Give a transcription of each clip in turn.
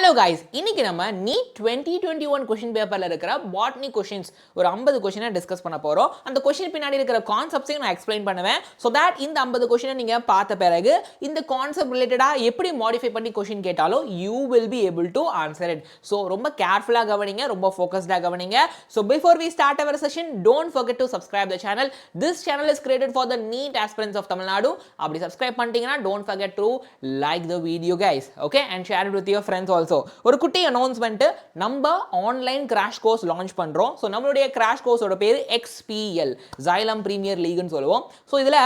Hello guys, இன்னைக்கு நம்ம NEET 2021 question பேப்பர்ல இருக்கிற பாட்னி கொஸ்டின்ஸ் ஒரு 50 கொஸ்டினை டிஸ்கஸ் பண்ண போறோம். அந்த கொஸ்டின் பின்னாடி இருக்கிற கான்செப்ட்ஸையும் நான் எக்ஸ்பிளைன் பண்ணுவேன். ஸோ தட் இந்த 50 கொஸ்டினை நீங்க பார்த்த பிறகு இந்த கான்செப்ட் ரிலேட்டடா எப்படி மாடிஃபை பண்ணி கொஸ்டின் கேட்டாலும் you will be able to answer it. So ரொம்ப கேர்ஃபுல்லாக கவனிங்க, ரொம்ப ஃபோக்கஸ்டாக கவனிங்க. So before we start our session, don't forget to subscribe the channel. This channel is created for the NEET aspirants of Tamil Nadu. அப்படி subscribe பண்ணிட்டீங்கன்னா don't forget to like the video guys, okay, and share it with your friends also. ஒரு குட்டி announcement, நம்ம online crash course launch பண்றோம். So நம்மளுடைய crash கோர்ஸோட பேர் XPL, Xylem Premier Leagueன்னு சொல்லுவோம். ஸோ இதுல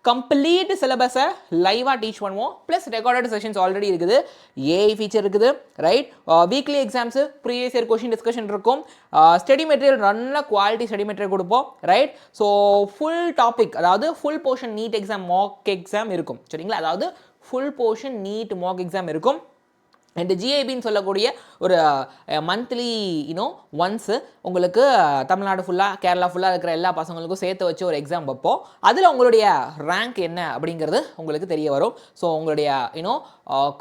கம்ப்ளீட் சிலபஸை லைவாக டீச் பண்ணுவோம். ப்ளஸ் ரெக்கார்டட் செஷன்ஸ் ஆல்ரெடி இருக்குது, ஏஐ ஃபீச்சர் இருக்குது, right. Weekly exams, previous year question discussion இருக்கும், ஸ்டடி மெட்டீரியல் நல்ல குவாலிட்டி ஸ்டடி மெட்டீரியல் கொடுப்போம், ரைட். ஸோ ஃபுல் டாபிக், அதாவது full portion NEET exam mock exam இருக்கும், சரிங்களா. அதாவது full portion NEET mock exam இருக்கும். அண்ட் ஜிஐபின்னு சொல்லக்கூடிய ஒரு மந்த்லி ஒன்ஸு உங்களுக்கு தமிழ்நாடு ஃபுல்லாக, கேரளா ஃபுல்லாக இருக்கிற எல்லா பசங்களுக்கும் சேர்த்து வச்சு ஒரு எக்ஸாம் வைப்போம். அதில் உங்களுடைய ரேங்க் என்ன அப்படிங்கிறது உங்களுக்கு தெரிய வரும். ஸோ உங்களுடைய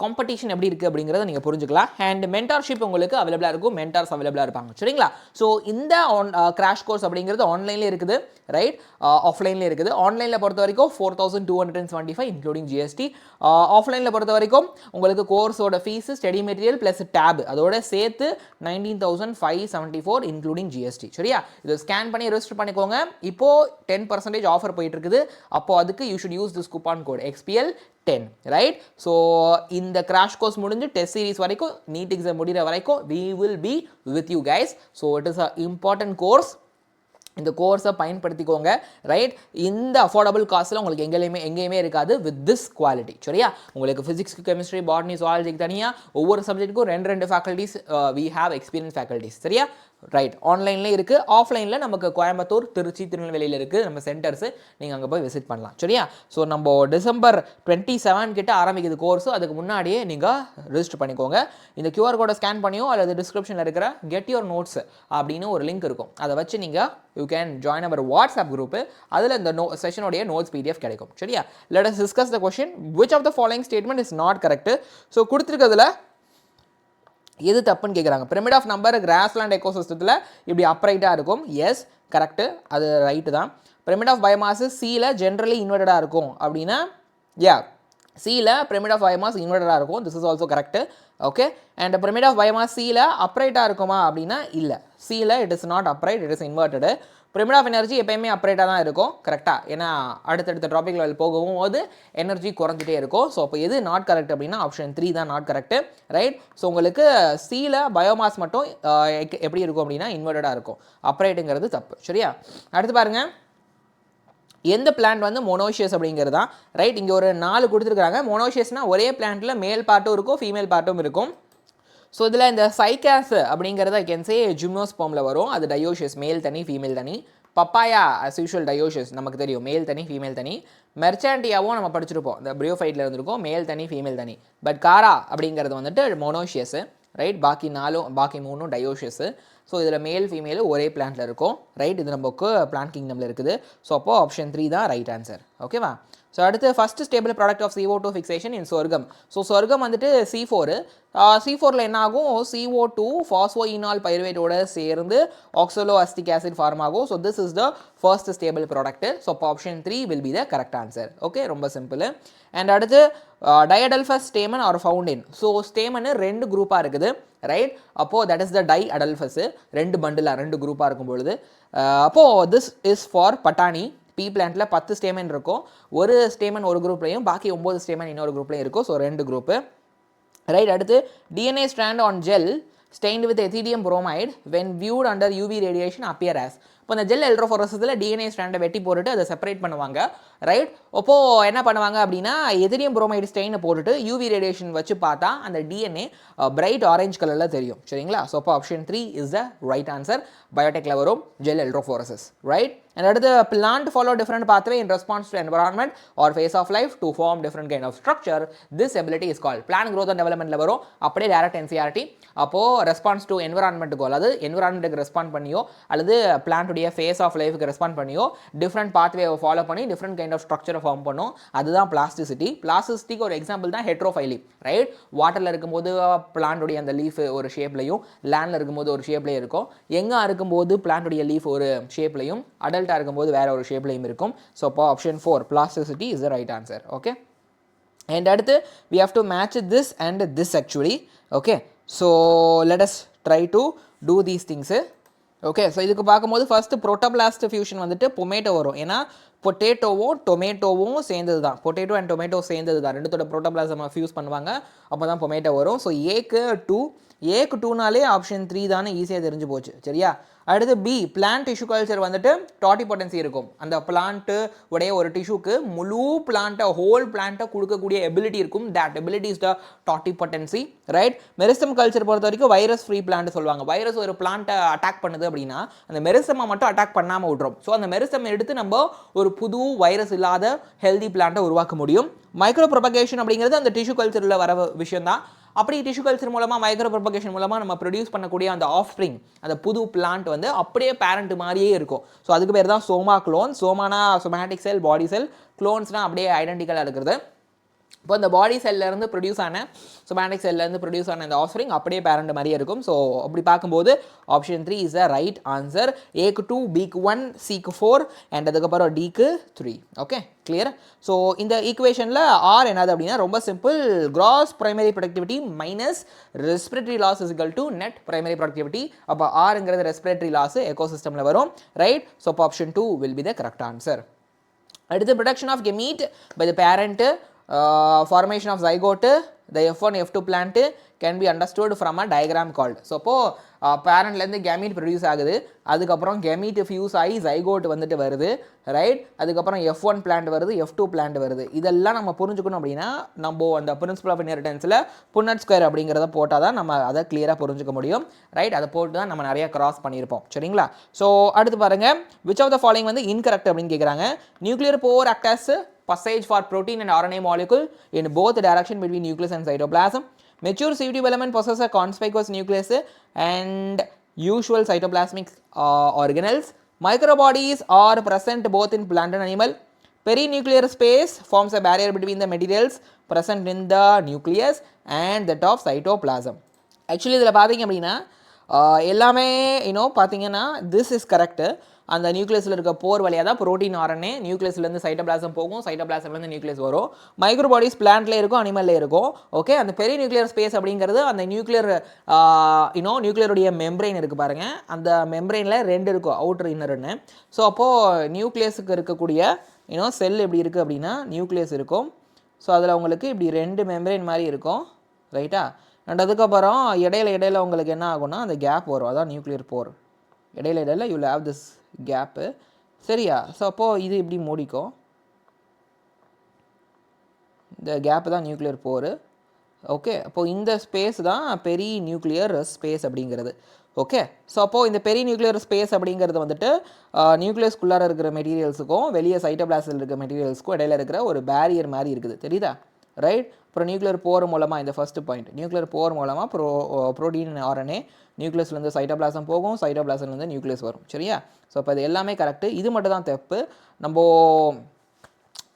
காம்படிஷன் எப்படி இருக்குது அப்படிங்கிறத நீங்கள் புரிஞ்சுக்கலாம். அண்ட் மென்டார்ஷிப் உங்களுக்கு அவைலபிளாக இருக்கும், மென்டார்ஸ் அவைலபிளாக இருப்பாங்க, சரிங்களா. ஸோ இந்த கிராஷ் கோர்ஸ் அப்படிங்கிறது ஆன்லைன்லேயே இருக்குது, ரைட், ஆஃப்லைன்லேயே இருக்குது. ஆன்லைனில் பொறுத்த வரைக்கும் 4275 இன்க்ளூடிங் ஜிஎஸ்டி. ஆஃப்லைனில் பொறுத்த வரைக்கும் உங்களுக்கு கோர்ஸோட fees, study material plus tab அதோட சேர்த்து 19,574 இன்க்ளூடிங் ஜிஎஸ்டி, சரியா. இதை ஸ்கேன் பண்ணி ரெஜிஸ்டர் பண்ணிக்கோங்க. இப்போ 10% ஆஃபர் போயிட்டு இருக்குது. அப்போ அதுக்கு you should use this coupon code XPL10, right. So இந்த கிராஷ் கோர்ஸ் முடிஞ்சு டெஸ்ட் சீரிஸ் வரைக்கும், நீட் எக்ஸாம் முடிகிற வரைக்கும் we will be with you guys. So it is an important course. இந்த கோர்ஸை பயன்படுத்திக்கோங்க, ரைட். இந்த அஃபோர்டபுள் காஸ்ட்டில் உங்களுக்கு எங்கேயுமே இருக்காது வித் திஸ் குவாலிட்டி, சரியா. உங்களுக்கு ஃபிசிக்ஸ், கெமிஸ்ட்ரி, பாட்னி, ஜுவாலஜிக்கு தனியாக ஒவ்வொரு சப்ஜெக்ட்டுக்கும் ரெண்டு faculties we have experience faculties, சரியா, ரைட். ஆன்லைன்லேயே இருக்குது, ஆஃப்லைனில் நமக்கு கோயம்புத்தூர், திருச்சி, திருநெல்வேலியில் இருக்குது நம்ம சென்டர்ஸு. நீங்கள் அங்கே போய் விசிட் பண்ணலாம், சரியா. ஸோ நம்ம December 27 கிட்ட ஆரம்பிக்குது கோர்ஸு. அதுக்கு முன்னாடியே நீங்கள் ரிஜிஸ்டர் பண்ணிக்கோங்க. இந்த QR கோடை ஸ்கேன் பண்ணியோ அல்லது டிஸ்கிரிப்ஷனில் இருக்கிற கெட் யுவர் நோட்ஸ் அப்படின்னு ஒரு லிங்க் இருக்கும், அதை வச்சு நீங்கள் you can join our WhatsApp group. அதில் இந்த செஷனுடைய நோட்ஸ் PDF கிடைக்கும், சரியா. Let us discuss the question. Which of the following statement is not correct? So கொடுத்துருக்கிறதுல எது தப்புன்னு கேட்குறாங்க. பிரமிட் ஆஃப் நம்பர் கிராஸ்லேண்ட் எக்கோசிஸ்டத்தில் இப்படி அப்ரைட்டாக இருக்கும், எஸ் கரெக்டு, அது ரைட்டு தான். பிரமிட் ஆஃப் பயோமாஸ் சியில் ஜென்ரலி இன்வெர்டடாக இருக்கும் அப்படின்னா, யா, சியில் பிரமிட் ஆஃப் பயோமாஸ் இன்வெர்டடாக இருக்கும், this is also correct, okay. And pyramid of biomass சியில் அப்ரைட்டாக இருக்குமா அப்படின்னா இல்லை, சியில் it is not upright, it is inverted. Pyramid of energy எப்பயுமே அப்ரைட்டாக தான் இருக்கும், கரெக்டாக. ஏன்னா அடுத்தடுத்த டாபிக் லெவல் போகும்போது எனர்ஜி குறைஞ்சிட்டே இருக்கும். ஸோ அப்போ எது நாட் கரெக்ட் அப்படின்னா ஆப்ஷன் 3 தான் நாட் கரெக்டு, ரைட். ஸோ உங்களுக்கு சியில் பயோமாஸ் மட்டும் எப்படி இருக்கும் அப்படின்னா இன்வெர்டடாக இருக்கும், அப்ரைட்டுங்கிறது தப்பு, சரியா. அடுத்து பாருங்கள், எந்த பிளான்ட் வந்து மொனோஷியஸ் அப்படிங்கிறது தான், ரைட். இங்கே ஒரு 4 கொடுத்துருக்காங்க. மொனோஷியஸ்னால் ஒரே பிளான்ட்டில் மேல் பார்ட்டும் இருக்கும், ஃபீமேல் பார்ட்டும் இருக்கும். ஸோ இதில் இந்த சைக்காஸ் அப்படிங்கிறத கேன்சே ஜிம்னோஸ்போமில் வரும், அது டயோஷியஸ், மேல் தனி ஃபீமேல் தனி. பப்பாயா அஸ் யூஷுவல் டயோஷியஸ் நமக்கு தெரியும், மேல் தனி ஃபீமேல் தனி. மெர்சாண்டியாவும் நம்ம படிச்சிருப்போம், இந்த பிரியோஃபைட்டில் இருந்திருக்கும், மேல் தனி ஃபீமேல் தனி. பட் காரா அப்படிங்கிறது வந்துட்டு மொனோஷியஸு, ரைட். பாக்கி 3 டயோஷியஸு. ஸோ இதில் மேல் ஃபீமேலு ஒரே பிளான்ட்டில் இருக்கும், ரைட். இது நமக்கு பிளான்ட் கிங்டமில் இருக்குது. ஸோ அப்போது ஆப்ஷன் 3 தான் ரைட் ஆன்சர், ஓகேவா. ஸோ அடுத்து first stable product of CO2 fixation in sorghum. So சொர்க்கம் வந்துட்டு C4. C4ல் என்ன ஆகும், CO2 ஃபாஸ்போயினால் பைருவேட்டோட சேர்ந்து ஆக்சலோ அஸ்டிக் ஆசிட் ஃபார்ம் ஆகும். So this is the first stable product. So அப்போ option 3 will be the correct answer, okay. ரொம்ப சிம்பிள். அண்ட் அடுத்து diadelphous stamen are found in. So stamen 2 குரூப்பாக இருக்குது, ரைட். அப்போது that is the diadelphous, 2 பண்டிலாக 2 குரூப்பாக இருக்கும் பொழுது. அப்போது திஸ் இஸ் ஃபார் பட்டாணி. பி பிளான்ட்டில் 10 ஸ்டேமன் இருக்கும், ஒரு ஸ்டேமன் ஒரு குரூப்லையும் பாக்கி 9 ஸ்டேமன் இன்னொரு குரூப்லையும் இருக்கும். So 2 group, right. அடுத்து DNA strand on gel stained with ethidium bromide when viewed under UV radiation appear as. இப்போ இந்த ஜெல் எலக்ட்ரோஃபோரஸில் DNA ஸ்ட்ராண்டை வெட்டி போட்டுட்டு அதை செப்பரேட் பண்ணுவாங்க, ரைட். அப்போது என்ன பண்ணுவாங்க அப்படின்னா எதிரியம் புரோமைடு ஸ்டெயினை போட்டுட்டு யூவி ரேடியேஷன் வச்சு பார்த்தா அந்த DNA பிரைட் ஆரஞ்ச் கலரில் தெரியும், சரிங்களா. ஸோ அப்போ option 3 is the right answer. பயோடெக்கில் வரும் ஜெல் எலக்ட்ரோஃபோரஸஸ், ரைட். And அடுத்து plant follow different pathway in response to environment or phase of life to form different kind of structure. This ability is called plant growth and developmentல வரும், அப்படியே direct NCERT. அப்போது response to என்விரான்மெண்ட்டுக்கோ அல்லது என்விரான்மெண்ட்டுக்கு respond பண்ணியோ அல்லது பிளான்ட்டுடைய ஃபேஸ் ஆஃப் லைஃபுக்கு ரெஸ்பாண்ட் பண்ணியோ டிஃப்ரெண்ட் பாத்வேவை ஃபாலோ பண்ணி டிஃப்ரெண்ட் கைண்ட் கைண்ட் ஆஃப் ஸ்ட்ரக்சரை ஃபார்ம் பண்ணும். அதுதான் பிளாஸ்டிசிட்டி. பிளாஸ்டிசிட்டிக்கு ஒரு எக்ஸாம்பிள் தான் ஹெட்ரோஃபைலி, ரைட்? வாட்டரில் இருக்கும்போது பிளான்டோடைய அந்த லீஃப் ஒரு ஷேப்லையும், லேண்டில் இருக்கும்போது ஒரு ஷேப்லையும் இருக்கும். எங்கே இருக்கும்போது பிளான்டோடைய லீஃப் ஒரு ஷேப்லையும், அடல்ட்டாக இருக்கும்போது வேற ஒரு ஷேப்லையும் இருக்கும். ஸோ அப்போ option 4 plasticity is the right answer. Okay, and அடுத்து we have to match this and this actually. Okay, so let us try to do these things. Okay, so இதுக்கு பார்க்கும்போது ஃபர்ஸ்ட் புரோட்டோபிளாஸ்ட் ஃபியூஷன் வந்துட்டு பொமேட்டோ வரும். ஏன்னா பொட்டேட்டோவும் டொமேட்டோவும் சேர்ந்தது தான், potato and tomato சேர்ந்தது தான், ரெண்டுத்தோட புரோட்டோபிளாசம் ஃபியூஸ் பண்ணுவாங்க, அப்போ தான் பொமேட்டோ வரும். ஸோ ஏக்கு 2நாலே ஆப்ஷன் 3 தானே ஈஸியாக தெரிஞ்சு போச்சு. சரியா? அடுத்து பி பிளான்ட் டிஷ்யூ கல்ச்சர் வந்துட்டு டாட்டிபொட்டன்சி இருக்கும். அந்த பிளான்ட்டு உடைய ஒரு டிஷ்யூக்கு முழு பிளான்ட்டை ஹோல் பிளான்ட்டை கொடுக்கக்கூடிய எபிலிட்டி இருக்கும். That ability is the totipotency, right? Meristem culture பொறுத்த வரைக்கும் வைரஸ் ஃப்ரீ பிளான்ட் சொல்லுவாங்க. வைரஸ் ஒரு பிளான்ட்டை அட்டாக் பண்ணுது அப்படின்னா அந்த மெரிஸ்டமை மட்டும் அட்டாக் பண்ணாமல் விட்ரும். ஸோ அந்த மெரிஸ்டம் எடுத்து நம்ம ஒரு புது வைரஸ் இல்லாத ஹெல்தி பிளான்ட்டை உருவாக்க முடியும். மைக்ரோ ப்ரொபகேஷன் அப்படிங்கிறது அந்த டிஷ்யூ கல்ச்சரில் வர விஷயம் தான். அப்படி டிஷ்யூ கல்ச்சர் மூலமாக மைக்ரோ ப்ரொபகேஷன் மூலமாக நம்ம ப்ரொடியூஸ் பண்ணக்கூடிய அந்த ஆஃப் ஸ்ப்ரிங், அந்த புது பிளான்ட் வந்து அப்படியே பேரண்ட் மாதிரியே இருக்கும். ஸோ அதுக்கு பேர் தான் சோமா க்ளோன். சோமானா சொமேட்டிக் செல், பாடி செல், க்ளோன்ஸ்னால் அப்படியே ஐடென்டிக்கலாக இருக்கிறது. இப்போ இந்த பாடி செல்லேருந்து ப்ரொடியூஸ் ஆன சொமேட்டிக் செல்லேருந்து ப்ரொடியூஸ் ஆன இந்த ஆஃப்ஸ்ப்ரிங் அப்படியே பேரண்ட் மாதிரியே இருக்கும். ஸோ அப்படி பார்க்கும்போது option 3 is the right answer. ஏக்கு 2, பிக்கு 1, சிக்கு 4 அண்ட் அதுக்கப்புறம் டிக்கு 3. Okay, clear? ஸோ இந்த ஈக்குவேஷனில் ஆர் என்னது அப்படின்னா ரொம்ப சிம்பிள். Gross primary productivity minus respiratory loss is equal to net primary productivity. அப்போ ஆருங்கிறது ரெஸ்பிரேட்டரி லாஸ் எக்கோசிஸ்டமில் வரும், ரைட்? ஸோ அப்போ option 2 will be the correct answer. அடுத்து production of gamete by the parent, formation of zygote, the F1 F2 plant can be understood from a diagram called. So அப்போது பேரண்ட்லேருந்து கெமீட் produce ஆகுது, அதுக்கப்புறம் கெமீட் fuse ஆகி zygote வந்துட்டு வருது, right? அதுக்கப்புறம் F1 plant வருது, F2 plant வருது. இதெல்லாம் நம்ம புரிஞ்சுக்கணும் அப்படின்னா நம்ம அந்த பிரின்சிபல் ஆஃப் இன்ஹெரிட்டன்ஸில் புன்னட் ஸ்கொயர் அப்படிங்கிறத போட்டால் தான் நம்ம அதை கிளியராக புரிஞ்சுக்க முடியும், ரைட்? அதை போட்டு தான் நம்ம நிறைய கிராஸ் பண்ணியிருப்போம். சரிங்களா? ஸோ அடுத்து பாருங்கள், விச் ஆஃப் த ஃபாலோயிங் வந்து இன்கரெக்ட் அப்படின்னு கேட்குறாங்க. Nuclear pore acts passage for protein and RNA molecule in both direction between nucleus and cytoplasm. Mature C tube element possess a conspicuous nucleus and usual cytoplasmic organelles. Microbodies are present both in plant and animal. Perinuclear space forms a barrier between the materials present in the nucleus and that of cytoplasm. Actually இதில் பார்த்தீங்க அப்படின்னா எல்லாமே பார்த்தீங்கன்னா this is correct. அந்த நியூக்ளியஸில் இருக்க போர் வழியாக தான் protein RNA நியூக்ளியஸ்லேருந்து cytoplasm போகும், சைட்டோபிளாசம்லேருந்து நியூக்ளியஸ் வரும். மைக்ரோபாடிஸ் பிளான்ட்ல இருக்கும், அனிமல்ல இருக்கும். ஓகே, அந்த பெரிய நியூக்ளியர் ஸ்பேஸ் அப்படிங்கிறது அந்த நியூக்ளியருடைய மெம்பரெயின் இருக்குது பாருங்க, அந்த மெம்பரெயினில் 2 இருக்கும், அவுட்டர் இன்னர்னு. ஸோ அப்போது நியூக்ளியஸுக்கு இருக்கக்கூடிய செல் எப்படி இருக்குது அப்படின்னா நியூக்ளியஸ் இருக்கும். ஸோ அதில் உங்களுக்கு இப்படி 2 மெம்பரெயின் மாதிரி இருக்கும், ரைட்டா? அண்ட் அதுக்கப்புறம் இடையில உங்களுக்கு என்ன ஆகும்னா அந்த கேப் வரும், அதான் நியூக்ளியர் போர். இடையில யூ ஹேவ் திஸ் கேப்பு, சரியா? ஸோ அப்போது இது இப்படி மூடிக்கும், இந்த கேப்பு தான் நியூக்ளியர் போர். ஓகே, அப்போது இந்த ஸ்பேஸ் தான் பெரிய நியூக்ளியர் ஸ்பேஸ் அப்படிங்கிறது. ஓகே, ஸோ அப்போது இந்த பெரிய நியூக்ளியர் ஸ்பேஸ் அப்படிங்கிறது வந்துட்டு நியூக்ளியஸ்குள்ளார இருக்கிற மெட்டீரியல்ஸுக்கும் வெளியே சைட்டோபிளாஸில் இருக்கிற மெட்டீரியல்ஸுக்கும் இடையில இருக்கிற ஒரு பேரியர் மாதிரி இருக்குது, தெரியுதா? ரைட்? அப்புறம் நியூக்ளியர் போர் மூலமாக இந்த ஃபர்ஸ்ட் பாயிண்ட், நியூக்ளியர் போர் மூலமாக ப்ரோட்டீன் ஆர்என்ஏ நியூக்ளியஸ்லேருந்து சைட்டோபிளாசம் போகும், சைட்டோபிளாசம்லேருந்து நியூக்ளியஸ் வரும், சரியா? ஸோ அப்போ இது எல்லாமே கரெக்டு. இது மட்டும் தான் தப்பு. நம்ம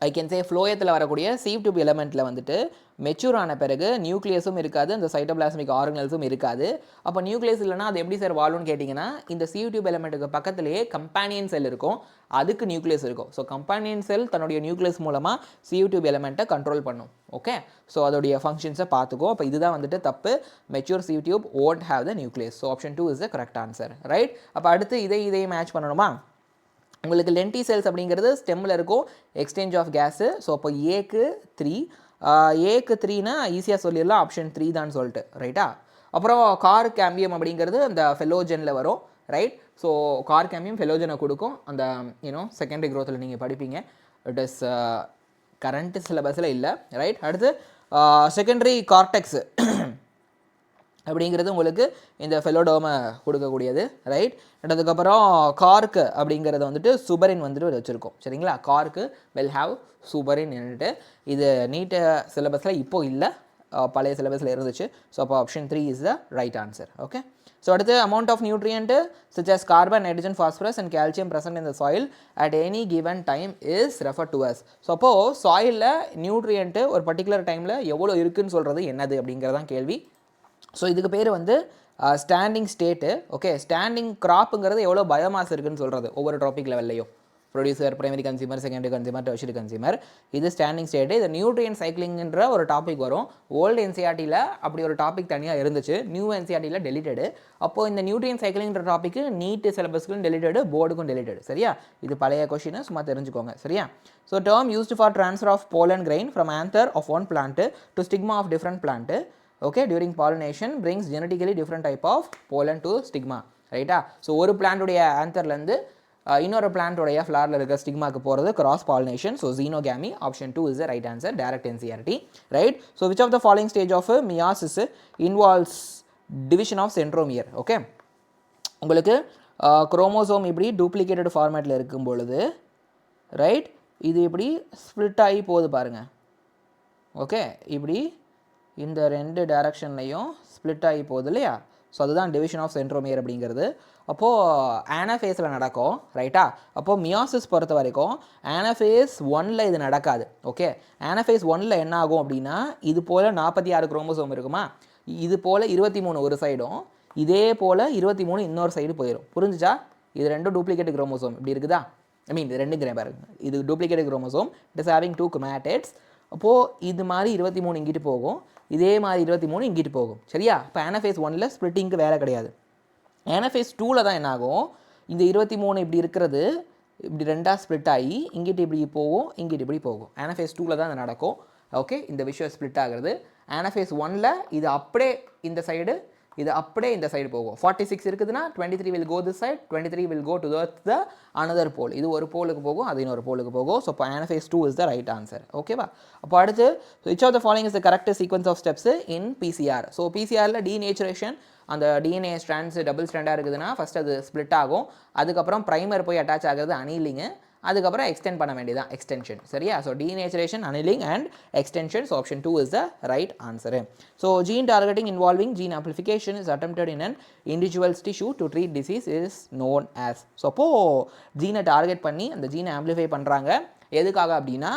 ஐ கேன் சே ஃப்ளோயத்தில் வரக்கூடிய சீவ் டியூப் எலமெண்ட்டில் வந்துட்டு மெச்சூர் ஆன பிறகு நியூக்ளியஸும் இருக்காது, அந்த சைட்டோபிளாஸ்மிக் ஆர்கனல்ஸும் இருக்காது. அப்போ நியூக்ளியஸ் இல்லைனா அது எப்படி சார் வாழும்னு கேட்டிங்கன்னா, இந்த சீவ் டியூப் எலமெண்ட்டுக்கு பக்கத்துலேயே கம்பானியன் செல் இருக்கும், அதுக்கு நியூக்ளியஸ் இருக்கும். ஸோ கம்பானியன் செல் தன்னுடைய நியூக்ளியஸ் மூலமாக சீவ் டியூப் எலமெண்ட்டை கண்ட்ரோல் பண்ணும். ஓகே, ஸோ அதோடைய ஃபங்க்ஷன்ஸை பார்த்துக்கோ. அப்போ இதுதான் வந்துட்டு தப்பு. Mature sieve tube won't have the nucleus. So option 2 is the correct answer, right? அப்போ அடுத்து இதையும் மேட்ச் பண்ணணுமா? உங்களுக்கு லென்டி செல்ஸ் அப்படிங்கிறது ஸ்டெம்மில் இருக்கும், எக்ஸ்சேஞ்ச் ஆஃப் கேஸு. ஸோ அப்போ ஏக்கு 3, ஏக்கு 3னா ஈஸியாக சொல்லிடலாம், ஆப்ஷன் 3 தான் சொல்லிட்டு, ரைட்டா? அப்புறம் கார் கேம்பியம் அப்படிங்கிறது அந்த ஃபெலோஜனில் வரும், ரைட்? ஸோ கார் கேம்பியம் ஃபெலோஜனை கொடுக்கும், அந்த செகண்டரி க்ரோத்தில் நீங்கள் படிப்பீங்க. இட் இஸ் கரண்ட் சிலபஸில் இல்லை, ரைட்? அடுத்து செகண்டரி கார்டெக்ஸு அப்படிங்கிறது உங்களுக்கு இந்த ஃபெலோடோமை கொடுக்கக்கூடியது, ரைட்? அதுக்கப்புறம் கார்க்கு அப்படிங்கிறத வந்துட்டு சுபரின் வந்துட்டு வச்சுருக்கோம், சரிங்களா? கார்க்கு வில் ஹாவ் சுபரின் என்னட்டு இது நீட்டு சிலபஸில் இப்போ இல்லை, பழைய சிலபஸில் இருந்துச்சு. ஸோ அப்போ option 3 is the right answer. Okay, so அடுத்து amount of nutrient such as carbon, nitrogen, phosphorus and calcium present in the soil at any given time is referred to as. So அப்போது சாயிலில் nutrient ஒரு particular டைமில் எவ்வளோ இருக்குதுன்னு சொல்கிறது என்னது அப்படிங்கிறதான் கேள்வி. ஸோ இதுக்கு பேர் வந்து ஸ்டாண்டிங் ஸ்டேட்டு. ஓகே, ஸ்டாண்டிங் கிராப்புங்கிறது எவ்வளோ பயோமாஸ் இருக்குதுன்னு சொல்கிறது ஒவ்வொரு டாபிக் லெவல்லையும். Producer, primary consumer, secondary consumer, tertiary consumer. இது ஸ்டாண்டிங் ஸ்டேட்டு. இது நியூட்ரியன் சைக்கிளிங்கிற ஒரு டாபிக் வரும். ஓல்டு என்சிஆர்டியில் அப்படி ஒரு டாபிக் தனியாக இருந்துச்சு, நியூ என்சிஆர்டியில் டெலிட்டடு. அப்போது இந்த நியூட்ரியன் சைக்கிளிங்கிற டாப்பிக்கு நீட் சிலபஸ்க்கும் டெலிட்டடு, போர்டுக்கும் டெலிட்டடு. சரியா, இது பழைய கொஷின், சும்மா தெரிஞ்சுக்கோங்க. சரியா, so term used for transfer of pollen grain from anther of one plant to stigma of different plant. Okay, during pollination brings genetically different type of pollen to stigma. ரைட்டா, so ஒரு பிளான்ட்டுடைய ஆந்தர்லேருந்து இன்னொரு பிளான்ட்டோடைய ஃப்ளாரில் இருக்க ஸ்டிக்மாக்கு போகிறது cross pollination. So xenogamy. Option 2 is the right answer. Direct NCERT. Right, so which of the following stage of meiosis involves division of centromere? Okay, உங்களுக்கு குரோமோசோம் இப்படி டூப்ளிகேட்டட் ஃபார்மேட்டில் இருக்கும் பொழுது, ரைட், இது இப்படி ஸ்ப்ளிட் ஆகி போகுது பாருங்கள். ஓகே, இப்படி இந்த ரெண்டு டைரக்ஷன்லையும் ஸ்ப்ளிட் ஆகி போகுது இல்லையா? ஸோ அதுதான் டிவிஷன் ஆஃப் சென்ட்ரோமியர் அப்படிங்கிறது. அப்போது ஆனாஃபேஸில் நடக்கும். ரைட்டா, அப்போது மியாசிஸ் பொறுத்த வரைக்கும் ஆனாஃபேஸ் 1ல் இது நடக்காது. ஓகே, ஆனாஃபேஸ் 1ல் என்ன ஆகும் அப்படின்னா, இது போல் 46 குரோமோசோம் இருக்குமா, இது போல் 23 ஒரு சைடும், இதே போல் 23 இன்னொரு சைடு போயிடும். புரிஞ்சுச்சா? இது ரெண்டும் டூப்ளிகேட் குரோமோசோம் இப்படி இருக்குதா? ஐ மீன் ரெண்டுங்கிறேன் பாருங்க, இது duplicate chromosome, it is having 2 chromatids. அப்போது இது மாதிரி 23 இங்கிட்டு போகும், இதே மாதிரி 23 இங்கிட்டு போகும். சரியா, இப்போ ஆனாஃபேஸ் 1ல் ஸ்ப்ளிட்டிங்க்கு வேலை கிடையாது. ஆனாஃபேஸ் 2ல் தான் என்ன ஆகும், இந்த 23 இப்படி இருக்கிறது இப்படி ரெண்டாக ஸ்ப்ளிட் ஆகி இங்கிட்டு இப்படி போகும், இங்கிட்டு இப்படி போகும். ஆனாஃபேஸ் 2ல் தான் அது நடக்கும். ஓகே, இந்த விஷயம் ஸ்ப்ளிட் ஆகிறது. ஆனாஃபேஸ் 1ல் இது அப்படியே இந்த சைடு, இது அப்படியே இந்த சைடு போகும். 46 இருக்குதுன்னா 23 will go this side, 23 will go to the another pole. இது ஒரு போலுக்கு போகும், அது இன்னொரு போலுக்கு போகும். ஸோ இப்போ anaphase 2 is the right answer. ஓகேவா? அப்போ அடுத்து which of the following is the correct sequence of steps in PCR? So பிசிஆரில் டீநேச்சுரேஷன், அந்த டிஎன்ஏ ஸ்ட்ராண்ட்ஸ் டபுள் ஸ்ட்ராண்டாக இருக்குதுன்னா ஃபஸ்ட் அது ஸ்ப்ளிட் ஆகும், அதுக்கப்புறம் ப்ரைமர் போய் அட்டாச் ஆகிறது அனீலிங்கு, அதுக்கப்புறம் எக்ஸ்டெண்ட் பண்ண வேண்டியதான் எக்ஸ்டென்ஷன். சரியா, so denaturation, annealing and extension. So option 2 is the right answer. So gene targeting involving gene amplification is attempted in an individual's tissue to treat disease is known as. So அப்போது ஜீனை target பண்ணி அந்த ஜீனை amplify பண்ணுறாங்க. எதுக்காக அப்படின்னா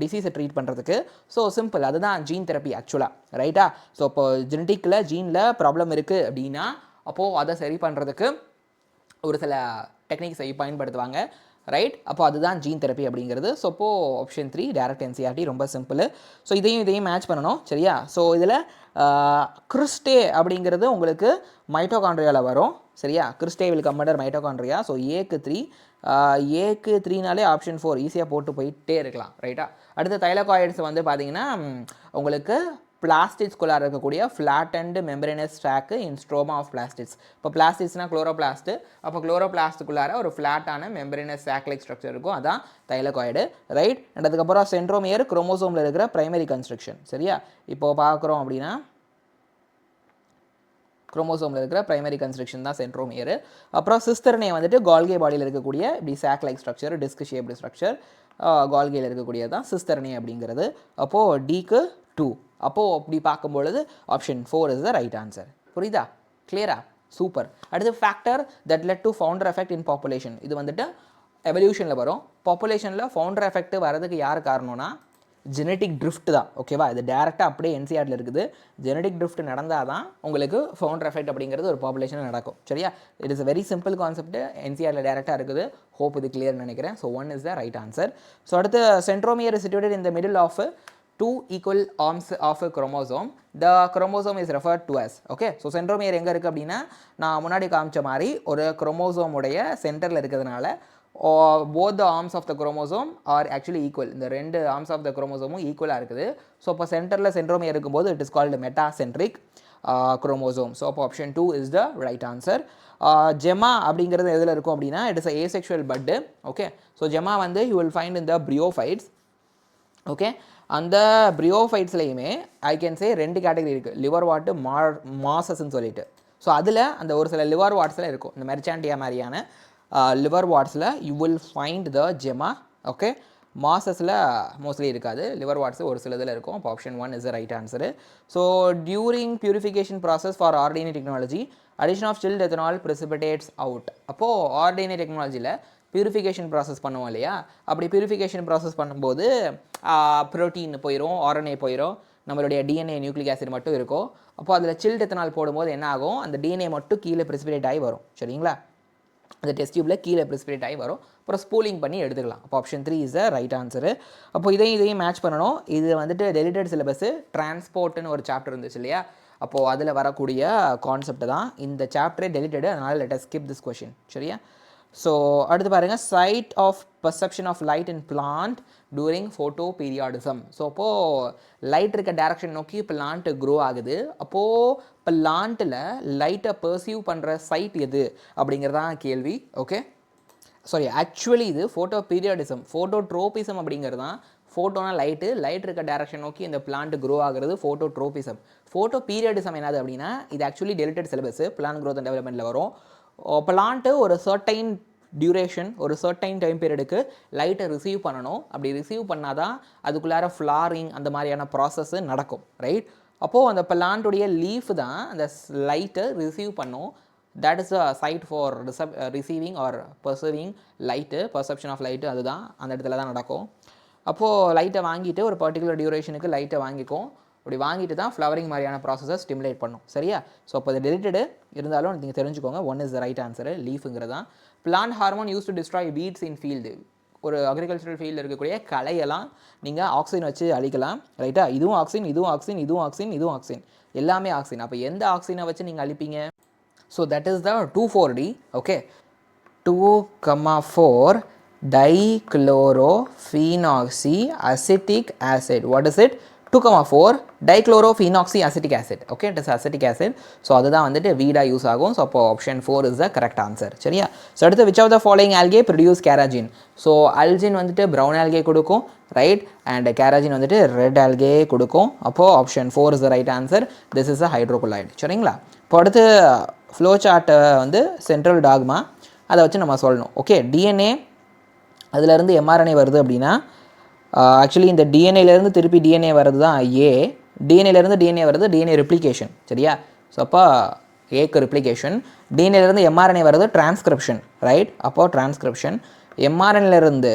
டிசீஸை treat பண்ணுறதுக்கு. So simple, அதுதான் gene therapy ஆக்சுவலாக. ரைட்டா, ஸோ இப்போ ஜெனட்டிக்கில் ஜீனில் ப்ராப்ளம் இருக்குது அப்படின்னா அப்போது அதை சரி பண்ணுறதுக்கு ஒரு சில டெக்னிக்ஸை பயன்படுத்துவாங்க. ரைட், அப்போ அதுதான் ஜீன் தெரப்பி அப்படிங்கிறது. ஸோ அப்போது ஆப்ஷன் 3 டைரக்ட் என்சிஆர்டி ரொம்ப சிம்பிள். ஸோ இதையும் மேட்ச் பண்ணணும். சரியா, ஸோ இதில் கிறிஸ்டே அப்படிங்கிறது உங்களுக்கு மைட்டோகாண்ட்ரியாவில் வரும். சரியா, cristae will come under mitochondria. So ஏக்கு 3, ஏக்கு 3நாலே ஆப்ஷன் 4 ஈஸியாக போட்டு போயிட்டே இருக்கலாம். ரைட்டா, அடுத்து தைலகாய்ட்ஸ் வந்து பார்த்தீங்கன்னா உங்களுக்கு பிளாஸ்டிட்ஸ்குள்ளார இருக்கக்கூடிய flat and membranous stack in stroma of plastids. இப்போ பிளாஸ்டிட்ஸ்னால் குளோரோபிளாஸ்ட்டு, அப்போ குளோரோபிளாஸ்ட்டுக்குள்ளார ஒரு ஃப்ளாட்டான மெம்பரேனஸ் ஸ்டாக் லைக் ஸ்ட்ரக்சர் இருக்கும், அதான் தைலகாய்டு. ரைட், அண்ட் அதுக்கப்புறம் சென்ட்ரோமியர் குரோமோசோமில் இருக்கிற பிரைமரி கன்ஸ்ட்ரக்ஷன். சரியா, இப்போது பார்க்குறோம் அப்படின்னா குரோமோசோமில் இருக்கிற பிரைமரி கன்ஸ்ட்ரக்ஷன் தான் சென்ட்ரோமியர். அப்புறம் சிஸ்டர்னே வந்துட்டு கால்கே பாடியில் இருக்கக்கூடிய இப்படி sac like structure, disc shaped structure, கால்கேயில் இருக்கக்கூடியது தான் சிஸ்டர்னே அப்படிங்கிறது. அப்போது டிக்கு 2. அப்போது அப்படி பார்க்கும்பொழுது option 4 is the right answer. புரியுதா? கிளியரா? சூப்பர். அடுத்து factor that led to founder effect in population. இது வந்துட்டு எவல்யூஷனில் வரும். பாப்புலேஷனில் ஃபவுண்டர் எஃபெக்ட் வரதுக்கு யார் காரணம்னா ஜெனட்டிக் ட்ரிஃப்ட் தான். ஓகேவா, இது டேரெக்டாக அப்படியே என்சிஆரில் இருக்குது. ஜெனட்டிக் ட்ரிஃப்ட் நடந்தால் தான் உங்களுக்கு ஃபவுண்டர் எஃபெக்ட் அப்படிங்கிறது ஒரு பாப்புலேஷனில் நடக்கும். சரியா, it is a very simple concept, என்சிஆரில் டேரெக்டாக இருக்குது. ஹோப் இது கிளியர்னு நினைக்கிறேன். So 1 is the right answer. So அடுத்து centromere is situated in the middle of 2 equal arms of a chromosome. The chromosome is referred to as. Okay, so centromere எங்கே இருக்குது அப்படின்னா நான் முன்னாடி காமிச்ச மாதிரி ஒரு குரோமோசோமுடைய சென்டரில் இருக்கிறதுனால both the arms of the chromosome are actually equal. இந்த ரெண்டு arms of the chromosome ஈக்குவலாக இருக்குது. ஸோ இப்போ சென்டரில் சென்ட்ரோமியர் இருக்கும்போது it is called metacentric chromosome. So அப்போ option 2 is the right answer. Gemma அப்படிங்கிறது எதில் இருக்கும் அப்படின்னா it is asexual bud. Okay, so gemma வந்து you will find in the bryophytes. Okay, அந்த பிரியோஃபைட்ஸ்லையுமே ஐ கேன் சே 2 கேட்டகரி இருக்குது, லிவர் வாட்டு மாசஸ்ன்னு சொல்லிட்டு. ஸோ அதில் அந்த ஒரு சில லிவர் வாட்ஸில் இருக்கும், இந்த மெர்சாண்டியா மாதிரியான லிவர் வாட்ஸில் you will find the gemma. Okay, மாசஸில் மோஸ்ட்லி இருக்காது, லிவர் வாட்ஸ் ஒரு சில இதில் இருக்கும். அப்போ option 1 is the right answer. So during purification process for ordinary technology addition of chilled ethanol precipitates out. அப்போது ஆர்டினரி டெக்னாலஜியில் பியூரிஃபிகேஷன் ப்ராசஸ் பண்ணுவோம் இல்லையா, அப்படி பியூரிஃபிகேஷன் ப்ராசஸ் பண்ணும்போது ப்ரோட்டீன் போயிடும், ஆர்என்ஏ போயிடும், நம்மளுடைய டிஎன்ஏ நியூக்ளிக் ஆசிட் மட்டும் இருக்கும். அப்போ அதில் சில்ட் எத்தனால் போடும்போது என்ன ஆகும், அந்த டிஎன்ஏ மட்டும் கீழே precipitate ஆகி வரும். சரிங்களா, அந்த டெஸ்ட் டியூப்பில் கீழே precipitate ஆகி வரும். அப்புறம் ஸ்பூலிங் பண்ணி எடுத்துக்கலாம். அப்போ option 3 is the right answer. அப்போ இதையும் மேட்ச் பண்ணணும். இது வந்துட்டு டெலிட்டட் சிலபஸ் டிரான்ஸ்போர்ட்னு ஒரு சாப்டர் இருந்துச்சு இல்லையா, அப்போது அதில் வரக்கூடிய கான்செப்ட் தான் இந்த சாப்டரே டெலிட்டடு, அதனால் let us skip this question. சரியா, ஸோ அடுத்து பாருங்கள், site of perception of light in plant during photoperiodism. So அப்போது லைட் இருக்க டேரக்ஷன் நோக்கி பிளான்ட் க்ரோ ஆகுது. அப்போது பிளான்ட்டில் லைட்டை பர்சீவ் பண்ணுற சைட் எது அப்படிங்கிறதான் கேள்வி. ஓகே, சாரி, ஆக்சுவலி இது ஃபோட்டோ பீரியாடிசம், ஃபோட்டோட்ரோபிசம் அப்படிங்கிறது தான். ஃபோட்டோனா லைட்டு, லைட் இருக்க டேரக்ஷன் நோக்கி இந்த பிளான்ட் க்ரோ ஆகிறது ஃபோட்டோட்ரோபிசம். ஃபோட்டோ பீரியாடிசம் என்னது அப்படின்னா, இது actually deleted syllabus, plant growth and டெவலப்மெண்ட்டில் வரும். பிளான்ட்டு ஒரு சர்டைன் டியூரேஷன், ஒரு சர்டைன் டைம் பீரியடுக்கு லைட்டை ரிசீவ் பண்ணணும். அப்படி ரிசீவ் பண்ணால் தான் அதுக்குள்ளார ஃப்ளாரிங் அந்த மாதிரியான ப்ராசஸ் நடக்கும். ரைட், அப்போது அந்த பிளான்ட்டுடைய லீஃப் தான் அந்த லைட்டை ரிசீவ் பண்ணும். that is a site for receiving or perceiving light, perception of light. அதுதான் அந்த இடத்துல தான் நடக்கும். அப்போது லைட்டை வாங்கிட்டு ஒரு பர்டிகுலர் டியூரேஷனுக்கு லைட்டை வாங்கிக்கும். அப்படி வாங்கிட்டு தான் ஃப்ளவரிங் மாதிரியான ப்ராசஸை ஸ்டிமுலேட் பண்ணும். சரியா, ஸோ அப்போ அது டெலிட்டடு இருந்தாலும் நீங்கள் தெரிஞ்சுக்கோங்க, 1 இஸ் த ரைட் ஆன்சரு, லீஃபுங்கிறது தான். Plant hormone use to destroy weeds in field. ஒரு அக்ரிகல்ச்சரல் ஃபீல்டில் இருக்கக்கூடிய களையெல்லாம் நீங்கள் ஆக்சிஜன் வச்சு அழிக்கலாம். ரைட்டா, இதுவும் ஆக்சிஜன், இதுவும் ஆக்சிஜன், இதுவும் ஆக்சிஜன், இதுவும் ஆக்சிஜன், எல்லாமே ஆக்சிஜன். அப்போ எந்த ஆக்சிஜனை வச்சு நீங்கள் அழிப்பீங்க? So that is the 2,4-D. okay, 2,4 dichlorophenoxyacetic acid. What is it? 2,4 dichlorophenoxyacetic acid. okay, it is acetic acid. So அதுதான் வந்துட்டு வீடா யூஸ் ஆகும். ஸோ அப்போ option 4 is the correct answer. சரியா, ஸோ அடுத்து which of the following algae produce carrageen? So algin வந்துட்டு brown algae கொடுக்கும், right, and கேரஜின் வந்துட்டு ரெட் algae கொடுக்கும். அப்போது option 4 is the right answer. This is a hydrocolloid. சரிங்களா, இப்போ அடுத்து ஃப்ளோ சார்ட்டை வந்து சென்ட்ரல் டாக்மா அதை வச்சு நம்ம சொல்லணும். ஓகே, டிஎன்ஏ அதிலேருந்து எம்ஆர்என்ஏ வருது அப்படின்னா, ஆக்சுவலி இந்த டிஎன்ஏலேருந்து திருப்பி டிஎன்ஏ வருது தான் ஏ, டிஎன்ஏலேருந்து டிஎன்ஏ வருது டிஎன்ஏ ரிப்ளிகேஷன். சரியா, ஸோ அப்போ ஏக்கு ரிப்ளிகேஷன், டிஎன்ஏலேருந்து எம்ஆர்என்ஏ வருது டிரான்ஸ்கிரிப்ஷன். ரைட், அப்போது டிரான்ஸ்கிரிப்ஷன். எம்ஆர்என்ஏலேருந்து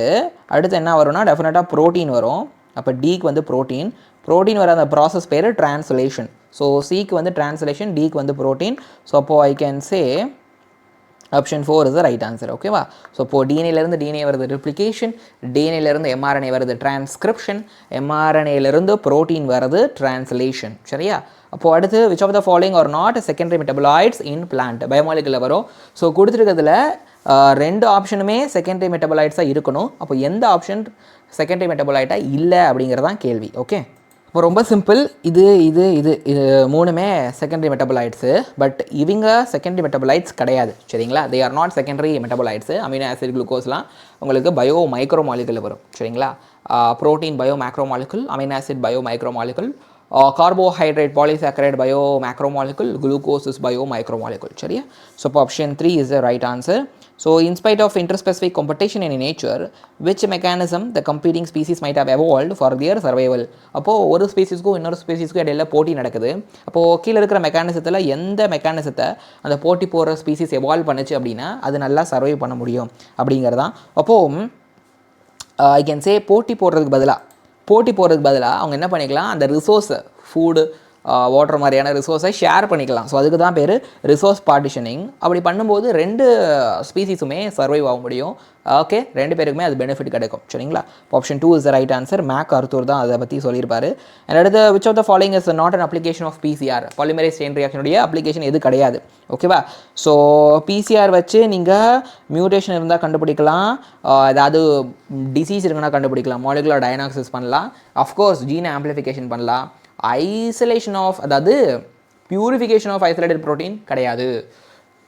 அடுத்து என்ன வரும்னா டெஃபினட்டாக ப்ரோட்டீன் வரும். அப்போ டிக்கு வந்து ப்ரோட்டீன் வர அந்த ப்ராசஸ் பேர் டிரான்ஸ்லேஷன். ஸோ சிக்கு வந்து டிரான்ஸ்லேஷன், டிக்கு வந்து ப்ரோட்டீன். ஸோ அப்போது ஐ can say option 4 is the right answer. ஓகேவா, ஸோ இப்போது டிஎன்ஏலேருந்து டிஎன்ஏ வருது ரிப்ளிகேஷன், டிஎன்ஏலேருந்து எம்ஆர்என்ஏ வருது டிரான்ஸ்கிரிப்ஷன், எம்ஆர்என்ஏலேருந்து ப்ரோட்டீன் வருது டிரான்ஸ்லேஷன். சரியா, அப்போது அடுத்து which of the following are not secondary metabolites in plant? பயோமாலிகுலில் வரும். ஸோ கொடுத்துருக்கிறதுல 2 ஆப்ஷனுமே செகண்டரி மெட்டபலாய்ட்ஸாக இருக்கணும். அப்போ எந்த ஆப்ஷன் செகண்டரி மெட்டபலாய்ட்டாக இல்லை அப்படிங்கிறதான் கேள்வி. ஓகே, இப்போ ரொம்ப சிம்பிள், இது இது இது இது மூணுமே செகண்டரி மெட்டபலாய்ட்ஸு, பட் இவங்க செகண்டரி மெட்டபலாய்ட்ஸ் கிடையாது. சரிங்களா, they are not secondary metabolites. Amino acid குளுக்கோஸ்லாம் உங்களுக்கு பயோ மைக்ரோ மாலிகுலில் வரும். சரிங்களா, protein bio macro molecule, amino acid bio micro molecule, carbohydrate polysaccharide bio macromolecule, glucose is bio micromolecule. சரியா, so option 3 is the right answer. So in spite of interspecific competition in nature, which mechanism the competing species might have evolved for their survival? அப்போது ஒரு ஸ்பீசிஸ்க்கும் இன்னொரு ஸ்பீசிஸ்க்கும் இடையில போட்டி நடக்குது. அப்போது கீழே இருக்கிற மெக்கானிசத்தில் எந்த மெக்கானிசத்தை அந்த போட்டி போகிற ஸ்பீசிஸ் எவால்வ் பண்ணுச்சு அப்படின்னா அது நல்லா சர்வை பண்ண முடியும் அப்படிங்கிறதான். அப்போது ஐ கேன் சே போட்டி போடுறதுக்கு பதிலாக அவங்க என்ன பண்ணிக்கலாம், அந்த ரிசோர்ஸை ஃபுட்டு வாட்டர் மாதிரியான ரிசோர்ஸை ஷேர் பண்ணிக்கலாம். ஸோ அதுக்கு தான் பேர் ரிசோர்ஸ் பார்ட்டிஷனிங். அப்படி பண்ணும்போது 2 ஸ்பீசிஸுமே சர்வைவ் ஆக முடியும். ஓகே, 2 பேருக்குமே அது பெனிஃபிட் கிடைக்கும். சரிங்களா, option 2 is the right answer. MacArthur தான் அதை பற்றி சொல்லியிருப்பாரு. அண்ட் அடுத்து which of the following is not an application of PCR? Polymerase chain ரியாக்ஷனுடைய அப்ளிகேஷன் எது கிடையாது. ஓகேவா, ஸோ பிசிஆர் வச்சு நீங்கள் மியூட்டேஷன் இருந்தால் கண்டுபிடிக்கலாம், ஏதாவது டிசீஸ் இருக்குன்னா கண்டுபிடிக்கலாம், மாலிகுலர் டயக்னாசிஸ் பண்ணலாம், அஃப்கோர்ஸ் ஜீன் ஆம்பிளிஃபிகேஷன் பண்ணலாம். ஐசோலேஷன் ஆஃப், அதாவது பியூரிஃபிகேஷன் ஆஃப் ஐசோலேட்டட் ப்ரோட்டீன் கிடையாது.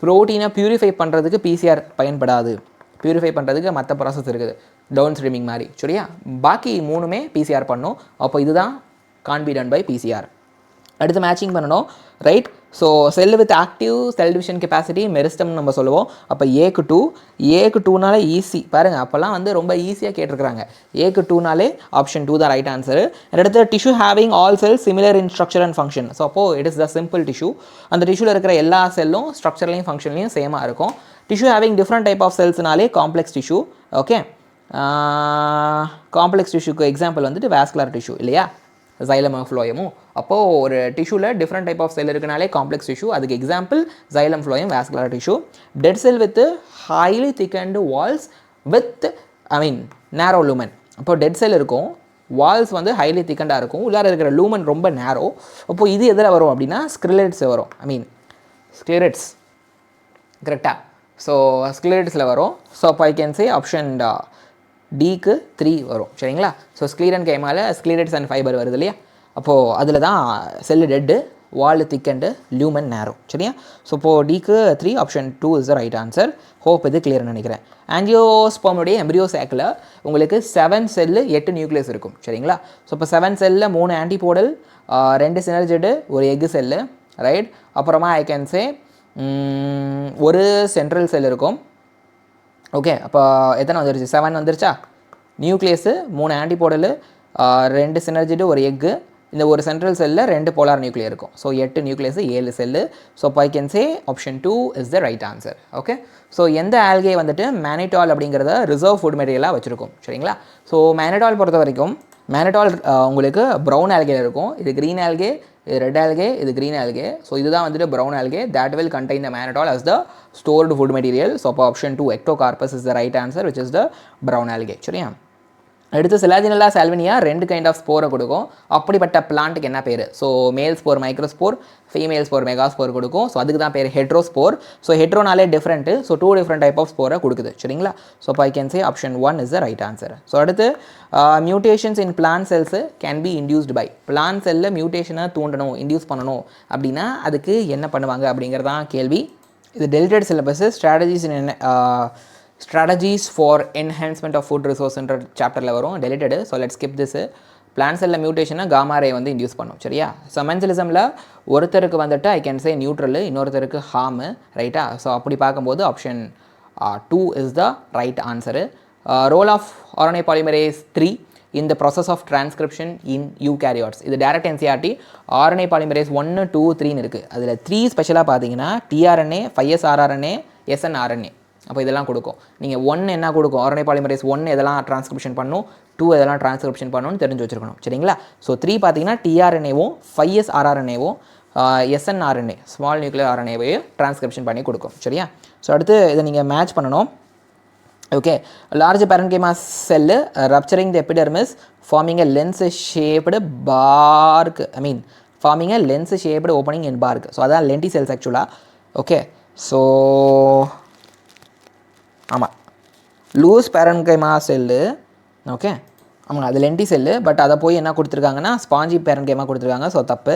ப்ரோட்டீனை பியூரிஃபை பண்ணுறதுக்கு பிசிஆர் பயன்படாது. பியூரிஃபை பண்ணுறதுக்கு மற்ற ப்ராசஸ் இருக்குது, டவுன் ஸ்ட்ரீமிங் மாதிரி. சரியா, பாக்கி 3மே பிசிஆர் பண்ணும். அப்போ இதுதான் can be done by PCR. அடுத்து மேட்சிங் பண்ணணும், right. So cell with active cell division capacity மெரிஸ்டம்னு நம்ம சொல்லுவோம். அப்போ ஏக்கு 2 ஈஸி பாருங்கள், அப்போல்லாம் வந்து ரொம்ப ஈஸியாக கேட்டிருக்கிறாங்க. ஏக்கு 2 ஆப்ஷன் 2 தான் ரைட் ஆன்சர். அடுத்து tissue having all cells similar in structure and function. So அப்போது it is the simple tissue. அந்த டிஷ்யூவில் இருக்கிற எல்லா செல்லும் ஸ்ட்ரக்சர்லையும் ஃபங்க்ஷன்லையும் சேமாக இருக்கும். Tissue having different type of செல்ஸ்னாலே காம்ப்ளெக்ஸ் டிஷ்யூ. ஓகே, காம்ப்ளெக்ஸ் டிஷ்யூக்கு எக்ஸாம்பிள் வந்துட்டு வாஸ்குலர் டிஷ்யூ இல்லையா, ஜைலமும் ஃப்ளோயமும். அப்போது ஒரு டிஷ்யூவில் டிஃப்ரெண்ட் டைப் ஆஃப் செல் இருக்குனாலே காம்ப்ளெக்ஸ் டிஷ்யூ. அதுக்கு example xylem phloem vascular tissue. Dead cell with highly திக்கண்ட் Waals with நேரோ லூமன். அப்போ டெட் செல் இருக்கும், வால்ஸ் வந்து ஹைலி திக்கண்டாக இருக்கும், உள்ளார இருக்கிற லூமன் ரொம்ப நேரோ. அப்போது இது எதில் வரும் அப்படின்னா ஸ்க்ரிலெட்ஸ் வரும். ஸ்க்ளிரெட்ஸ் கரெக்டாக. ஸோ ஸ்க்ளிரெட்ஸில் வரும். ஸோ அப்போ ஐ கேன் சே ஆப்ஷன் டிக்கு 3 வரும். சரிங்களா. ஸோ ஸ்க்ளீரன் கைமால ஸ்க்ளீரட்ஸ் அண்ட் ஃபைபர் வருது இல்லையா, அப்போது அதில் தான் செல்லு டெட்டு, வால் திக்கண்டு, லியூமன் நேரோ. சரியா. ஸோ இப்போது டிக்கு 3 option 2 is the right answer. Hope இது கிளியர்னு நினைக்கிறேன். ஆஞ்சியோஸ்பர்முடைய எம்ப்ரியோ சாக்கில் உங்களுக்கு 7 செல்லு 8 நியூக்ளியஸ் இருக்கும். சரிங்களா. ஸோ இப்போ 7 செல்லில் 3 ஆன்டிபோடல், 2 சினர்ஜெட்டு, ஒரு எக்கு செல்லு, ரைட். அப்புறமா ஐ கேன் சே ஒரு சென்ட்ரல் செல் இருக்கும். ஓகே, அப்போ எத்தனை வந்துருச்சு, 7 வந்துருச்சா. நியூக்ளியஸு, 3 ஆன்டிபோடலு, 2 சினர்ஜிட்டு, ஒரு எக்கு, இந்த ஒரு சென்ட்ரல் செல்லில் 2 போலார் நியூக்ளியர் இருக்கும். So 8 nucleus 7 cell. ஸோ இப்போ I can say option 2 is the right answer. Okay. So எந்த ஆல்கே வந்துட்டு மேனிடால் அப்படிங்கிறத ரிசர்வ் ஃபுட் மெட்டீரியலாக வச்சுருக்கும். சரிங்களா. ஸோ மேனிடால் பொறுத்த வரைக்கும் மேனிடால் உங்களுக்கு ப்ரௌன் ஆல்கேல இருக்கும். இது க்ரீன் ஆல்கே, இது ரெட் ஆல்கே, இது க்ரீன் ஆல்கே. ஸோ இதுதான் வந்துட்டு brown algae. That will contain the mannitol as the stored food material. So அப்போ option 2 Ectocarpus is the right answer, which is the brown algae. சரியா. அடுத்து சிலாஜினல்லா சால்வினியா 2 kind of ஸ்போரை கொடுக்கும். அப்படிப்பட்ட பிளான்ட்டுக்கு என்ன பேர்? So male spore microspore, female spore megaspore கொடுக்கும். So அதுக்கு தான் பேர் ஹெட்ரோஸ்போர். ஸோ ஹெட்ரோனாலே different. So 2 different type of ஸ்போரை கொடுக்குது. சரிங்களா. ஸோ இப்போ I can say option 1 is the right answer. So அடுத்து mutations in plant cells can be induced by. Plant செல்லில் மியூட்டேஷனை தூண்டணும், இன்டியூஸ் பண்ணணும் அப்படின்னா அதுக்கு என்ன பண்ணுவாங்க அப்படிங்கிறதான் கேள்வி. இது deleted syllabus strategies for enhancement of food ரிசோர்ஸ்ன்ற சாப்டரில் வரும், deleted. So let skip this. Plant செல்லில் மியூட்டேஷனை காமா ரே வந்து இன்டியூஸ் பண்ணும். சரியா. ஸோ மென்சலிசமில் ஒருத்தருக்கு வந்துட்டு ஐ கேன் சே நியூட்ரல், இன்னொருத்தருக்கு ஹார்மு, ரைட்டா. ஸோ அப்படி பார்க்கும்போது option 2 is the right answer. Role of RNA polymerase 3 in the process of transcription in eukaryotes. இது டைரக்ட் NCERT. RNA polymerase 1, 2, 3ன்னு இருக்குது. அதில் 3 ஸ்பெஷலாக பார்த்தீங்கன்னா tRNA, 5S rRNA, snRNA. அப்போ இதெல்லாம் கொடுக்கும். நீங்கள் 1 என்ன கொடுக்கும், RNA polymerase 1 எதெல்லாம் டிரான்ஸ்கிரிப்ஷன் பண்ணும், 2 எதெல்லாம் டிரான்ஸ்கிரிப்ஷன் பண்ணணும்னு தெரிஞ்சு வச்சுருக்கணும். சரிங்களா. ஸோ 3 பார்த்தீங்கன்னா tRNAவும் 5S rRNAவும் snRNA ஸ்மால் நியூக்ளியர் RNAவையும் டிரான்ஸ்கிரிப்ஷன் பண்ணி கொடுக்கும். சரியா. ஸோ அடுத்து இதை நீங்கள் மேட்ச் பண்ணணும். Okay, a large parenchyma cell rupturing the epidermis, forming a lens-shaped bark. Forming a lens-shaped opening in bark. So that's lenticels actually. Okay, so loose parenchyma cell. Okay, அது லென்டி cell. But அதை போய் என்ன கொடுத்துருக்காங்கன்னா spongy parenchyma கொடுத்துருக்காங்க. So தப்பு.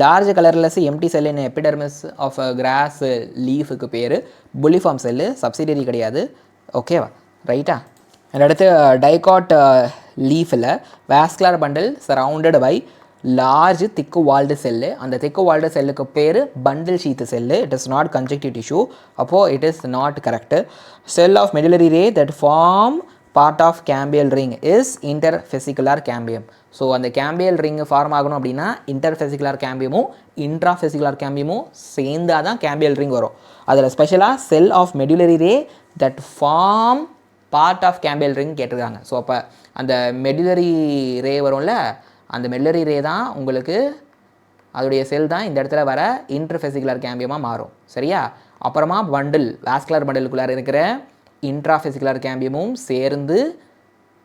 Large colourless empty cell in epidermis of grass லீஃபுக்கு பேர் bulliform cell, subsidiary கிடையாது. ஓகேவா, ரைட்டா. அடுத்து டைகாட் லீஃபில் vascular bundle surrounded by large thick walled cell. அந்த திக்கு வால்டு செல்லுக்கு பேர் bundle sheath cell. It is not conjunctive tissue. அப்போது it is not correct. Cell of medullary ray that form part of cambial ring is interfascicular cambium. So அந்த cambial ring form ஆகணும் அப்படின்னா இன்டர்ஃபெசிகுலர் கேம்பியமும் இன்ட்ராஃபெசிகுலர் கேம்பியமும் சேர்ந்தால் தான் cambial ring வரும். அதில் ஸ்பெஷலாக cell of medullary ray that form part of cambial ring கேட்டிருக்காங்க. So அப்போ அந்த மெடுலரி ரே வரும்ல, அந்த மெடுலரி ரே தான் உங்களுக்கு அதோடைய செல் தான் இந்த இடத்துல வர இன்டர்ஃபெசிகுலர் கேம்பியமாக மாறும். சரியா. அப்புறமா பண்டில் வாஸ்குலர் பண்டிலுக்குள்ளார இருக்கிற இன்ட்ராஃபெசிகுலர் கேம்பியமும் சேர்ந்து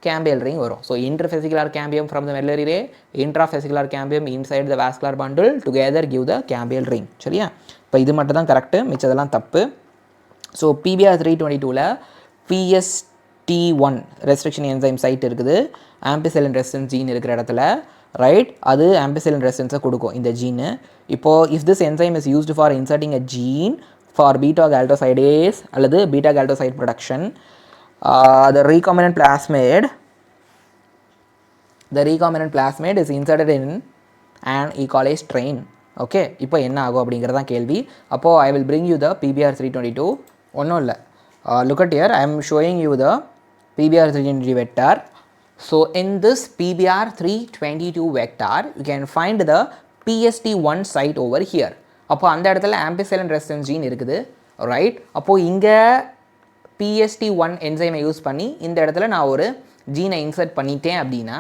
கேம்பியல் ரிங் வரும். So interfascicular cambium from the medullary ray, intrafascicular cambium inside the vascular bundle together give the cambial ring. சரியா. இப்போ இது மட்டும் தான் கரெக்டு, மிச்சதெல்லாம் தப்பு. ஸோ PBR 322ல் PST1 ரெஸ்ட்ரிக்ஷன் என்சைம் சைட் இருக்குது, ஆம்பிசிலின் ரெசிஸ்டன்ஸ் ஜீன் இருக்கிற இடத்துல, ரைட். அது ஆம்பிசிலின் ரெசிஸ்டன்ஸை கொடுக்கும் இந்த ஜீனு. இப்போது if this enzyme is used for inserting a gene for beta galactosidase அல்லது beta galactoside production, the recombinant plasmid is inserted in an E. coli strain. Okay, இப்போ என்ன ஆகும் அப்படிங்கிறது தான் கேள்வி. அப்போது I will bring you the PBr 322. ஒன்றும் இல்லை, look at here, I am showing you the PBr 322 vector. So in this PBr 322 vector, you can find the PST1 site over here. அப்போ அந்த இடத்துல ampicillin resistance gene இருக்குது, right. அப்போது இங்கே PST1 என்சைமை use பண்ணி இந்த இடத்துல நான் ஒரு ஜீனை இன்சர்ட் பண்ணிட்டேன் அப்படின்னா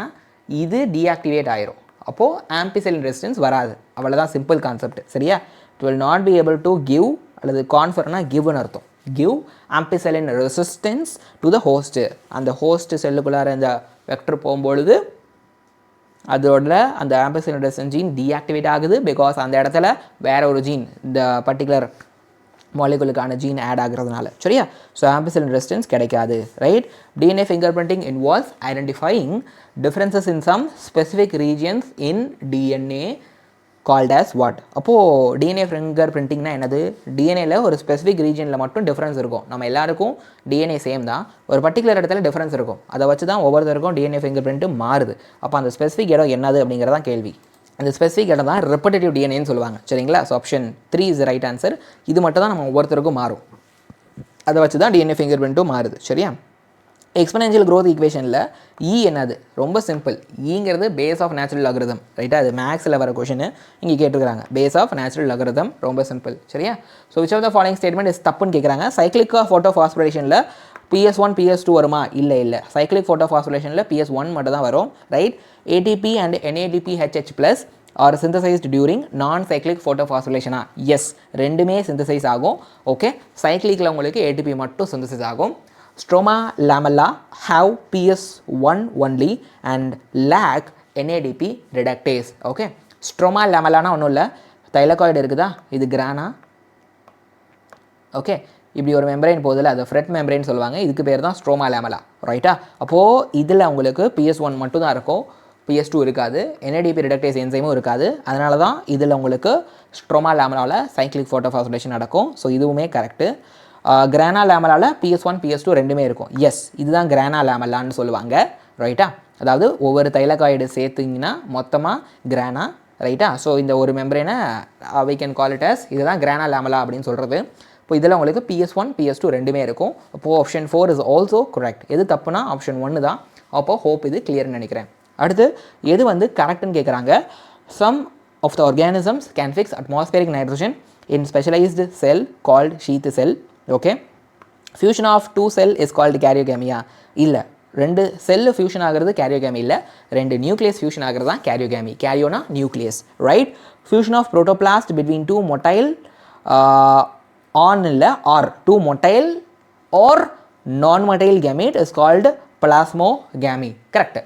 இது டீஆக்டிவேட் ஆயிரும். அப்போது ampicillin ரெசிஸ்டன்ஸ் வராது. அவ்வளோதான் சிம்பிள் கான்செப்ட், சரியா? It will not be able to give, அல்லது கான்ஃபர்னா கிவ்னு அர்த்தம், give ampicillin resistance to the host. அந்த ஹோஸ்ட் செல்லுக்குள்ளார இந்த வெக்டர் போகும்பொழுது அதோட அந்த ampicillin ரெசிஸ்டன்ஸ் ஜீன் டீஆக்டிவேட் ஆகுது. பிகாஸ் அந்த இடத்துல வேற ஒரு ஜீன், இந்த பர்டிகுலர் மாலிகுலுக்கான ஜீன் ஆட் ஆகிறதுனால, சரியா? ஸோ ampicillin ரெசிஸ்டன்ஸ் கிடைக்காது, right. DNA fingerprinting involves identifying differences in some specific regions in DNA called as what? அப்போது DNA fingerprintingனா என்னது? DNAல ஒரு ஸ்பெசிஃபிக் ரீஜனில் மட்டும் டிஃப்ரென்ஸ் இருக்கும். நம்ம எல்லாருக்கும் DNA சேம் தான், ஒரு பர்டிகுலர் இடத்துல டிஃப்ரென்ஸ் இருக்கும். அதை வச்சு தான் ஒவ்வொருத்தருக்கும் DNA fingerprint மாறுது. அப்போ அந்த ஸ்பெசிஃபிக் இடம் என்னது அப்படிங்கிறதான் கேள்வி. அந்த ஸ்பெசிஃபிக் இடம் தான் ரெப்படேட்டிவ் டிஎன்ஏன்னு சொல்லுவாங்க, சரிங்களா? So option 3 is right answer. இது மட்டும் தான் நம்ம ஒவ்வொருத்தருக்கும் மாறும், அதை வச்சு தான் DNA fingerprinட்டும் மாறுது, சரியா? எக்ஸ்பெனென்ஷியல் க்ரோத் ஈக்குவேஷனில் என்னது? ரொம்ப சிம்பிள். ங்கிறது பேஸ் ஆஃப் நேச்சுரல் லாகரிதம், ரைட்டா? அது மேக்ஸில் வர கொஷின் இங்கே கேட்டுக்கிறாங்க. பேஸ் ஆஃப் நேச்சுரல் லாகரிதம், ரொம்ப சிம்பிள், சரியா? So which of the following statement is தப்புன்னு கேட்குறாங்க. சைக்ளிக் ஃபோட்டோஃபாஸ்பரேஷனில் PS1 PS2 வருமா? இல்லை. சைக்ளிக் ஃபோட்டோஃபாஸ்பரேஷனில் PS1 மட்டும் தான் வரும், right. ATP and NADPHH plus are synthesized during non-cyclic photofosphorylation. Yes, ரெண்டுமே சிந்தசைஸ் ஆகும். ஓகே, சைக்ளிக்கில் உங்களுக்கு ATP மட்டும் சிந்தசைஸ் ஆகும். Stroma lamella have PS1 only and lack NADP reductase. Okay, stroma லேமல்லானா ஒன்றும் இல்லை, தைலகாய்டு இருக்குதா, இது கிரானா. ஓகே, இப்படி ஒரு மெம்பரைன் போதில் அதை ஃப்ரெட் மெம்பரைன் சொல்லுவாங்க. இதுக்கு பேர் தான் ஸ்ட்ரோமா லேமலா, ரைட்டா? அப்போது இதில் உங்களுக்கு PS1 மட்டும் தான் இருக்கும், PS2 இருக்காது, NADP ரிடக்டேஸ் என்சைமும் இருக்காது. அதனால தான் இதில் உங்களுக்கு ஸ்ட்ரோமா லேமலாவில் சைக்ளிக் ஃபோட்டோஃபாஸ்பரேஷன் நடக்கும். ஸோ இதுவுமே கரெக்டு. கிரானா லேமலாவில் PS1 PS2 ரெண்டுமே இருக்கும். எஸ், இதுதான் கிரானா லேமலான்னு சொல்லுவாங்க, ரைட்டா? அதாவது ஒவ்வொரு தைலகாய்டு சேர்த்திங்கன்னா மொத்தமாக கிரானா, ரைட்டா? ஸோ இந்த ஒரு மெம்பரைனை we can call it as இதுதான் கிரானா லேமலா அப்படின்னு சொல்கிறது. இப்போ இதில் உங்களுக்கு PS1 PS2 ரெண்டுமே இருக்கும். அப்போது ஆப்ஷன் 4 இஸ் ஆல்சோ கரெக்ட். எது தப்புனா ஆப்ஷன் 1 தான். அப்போது ஹோப் இது கிளியர்னு நினைக்கிறேன். அடுத்து எது வந்து கரெக்டுன்னு கேட்குறாங்க. Some of the organisms can fix atmospheric nitrogen in specialised cell called sheath cell. Okay, fusion of 2 cell is called கேரியோகேமியா? இல்லை, 2 செல்லு ஃபியூஷன் ஆகிறது கேரியோகேமி இல்லை, 2 நியூக்ளியஸ் ஃபியூஷன் ஆகிறது தான் கேரியோகேமி. கேரியோனா nucleus, right. Fusion of protoplast between 2 motile on இல்லை or 2 motile or non motile gamete is called plasmogamy. Correct.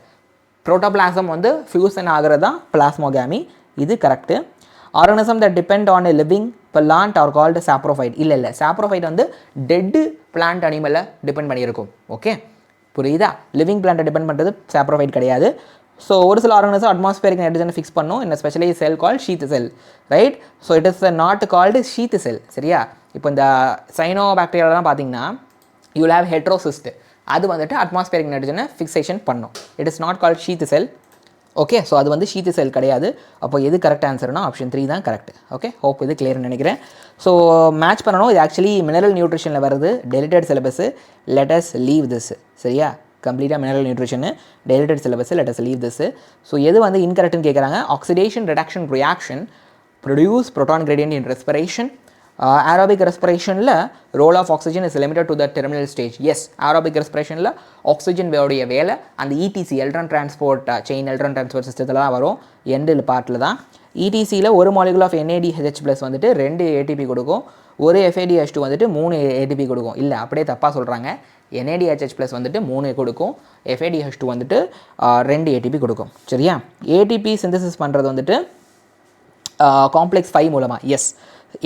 Protoplasm வந்து fusion ஆகிறது தான் பிளாஸ்மோகேமி, இது correct. Organism that depend on a living plant are called saprophyte. இல்லை, saprophyte வந்து dead plant அனிமலை depend பண்ணியிருக்கும். Okay, புரியுதா? லிவிங் பிளான்ட்டை டிபெண்ட் பண்ணுறது சாப்ரோஃபைட் கிடையாது. ஸோ ஒரு சில ஆர்கனிசம் அட்மாஸ்பியரிக் நைட்ரஜன் ஃபிக்ஸ் பண்ணும் in a specialized cell called sheath cell, right? So it is not called sheath cell, சரியா? இப்போ இந்த சைனோ பாக்டீரியாலாம் பார்த்தீங்கன்னா you will have heterocyst, அது வந்துட்டு அட்மாஸ்பியரிக் நைட்ரஜனை ஃபிக்ஸேஷன் பண்ணும். It is not called sheath cell. Okay, so அது வந்து ஷீத் செல் கிடையாது. அப்போ எது கரெக்ட் ஆன்சர்னா ஆப்ஷன் 3 தான் கரெக்ட். ஓகே, ஹோப் இது கிளியர்னு நினைக்கிறேன். ஸோ மேட்ச் பண்ணணும். இது ஆக்சுவலி மினரல் நியூட்ரிஷனில் வருது, deleted syllabus. Let us leave this, சரியா? கம்ப்ளீட்டாக மினரல் நியூட்ரிஷனு deleted syllabus. Let us leave this. So எது வந்து இன்கரெக்ட்னு கேட்குறாங்க. Oxidation reduction reaction produce proton gradient in respiration. aerobic ரெஸ்பிரேஷனில் role of oxygen is limited to the terminal stage. Yes, aerobic ரெஸ்பிரேஷனில் oxygen உடைய வேலை அந்த ETC electron transport chain electron transport சிஸ்டத்தில் தான் வரும், எண்டில் பார்ட்டில் தான். ETCயில் ஒரு மாலிகுல் ஆஃப் NADH+ வந்துட்டு 2 ATP கொடுக்கும், ஒரு FADH2 வந்துட்டு 3 ATP கொடுக்கும். இல்லை, அப்படியே தப்பாக சொல்கிறாங்க. NADH+ வந்துட்டு 3 கொடுக்கும், FADH2 வந்துட்டு 2 ATP கொடுக்கும், சரியா? ATP சிந்தசிஸ் பண்ணுறது வந்துட்டு காம்ப்ளெக்ஸ் 5 மூலமாக. எஸ்,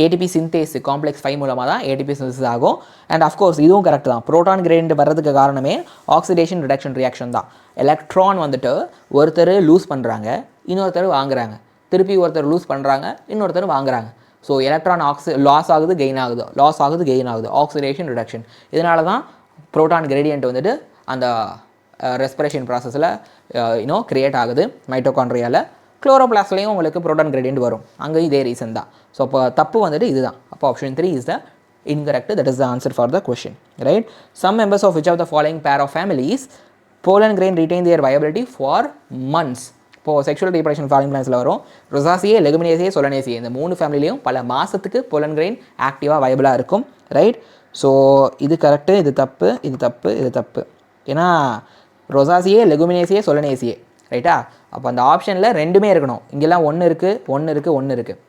ATP சிந்தேஸ் காம்ப்ளெக்ஸ் 5 மூலமாக தான் ATP சிந்தசிஸ் ஆகும். அண்ட் அஃப்கோர்ஸ் இதுவும் கரெக்ட் தான். புரோட்டான் கிரேடியன்ட் வர்றதுக்கு காரணமே ஆக்சிடேஷன் ரிடக்ஷன் ரியாக்ஷன் தான். எலக்ட்ரான் வந்துட்டு ஒருத்தர் லூஸ் பண்ணுறாங்க, இன்னொருத்தர் வாங்குறாங்க, திருப்பி ஒருத்தர் லூஸ் பண்ணுறாங்க, இன்னொருத்தர் வாங்குறாங்க. ஸோ எலக்ட்ரான் லாஸ் ஆகுது, கெயின் ஆகுது, லாஸ் ஆகுது, கெயின் ஆகுது, ஆக்சிடேஷன் ரிடக்ஷன். இதனால தான் புரோட்டான் கிரேடியன்ட் வந்துட்டு அந்த ரெஸ்பிரேஷன் ப்ராசஸில் கிரியேட் ஆகுது மைட்டோகாண்ட்ரியாவில். குளோரோபிளாஸ்ட்லேயும் உங்களுக்கு புரோட்டான் கிரேடியன்ட் வரும், அங்கேயும் இதே ரீசன் தான். ஸோ அப்போ தப்பு வந்துட்டு இதுதான். அப்போ option 3 is the incorrect, that is the answer for the question, right? Some members of which of the following pair of families pollen grain retain their viability for months? இப்போது sexual reproduction farming பிளான்ஸில் வரும் ரொசாசியே, லெகுமினேசியே, சொலனேசியே, இந்த 3 ஃபேமிலிலையும் பல மாதத்துக்கு pollen grain ஆக்டிவாக வயபிளாக இருக்கும், right? So இது correct, இது தப்பு, இது தப்பு, இது தப்பு. ஏன்னா ரொசாசியே, லெகுமினேசியே, சொலனேசியே, ரைட்டா? அப்போ அந்த ஆப்ஷனில் ரெண்டுமே இருக்கணும். இங்கெல்லாம் ஒன்று இருக்குது, ஒன்று இருக்குது, ஒன்று இருக்குது,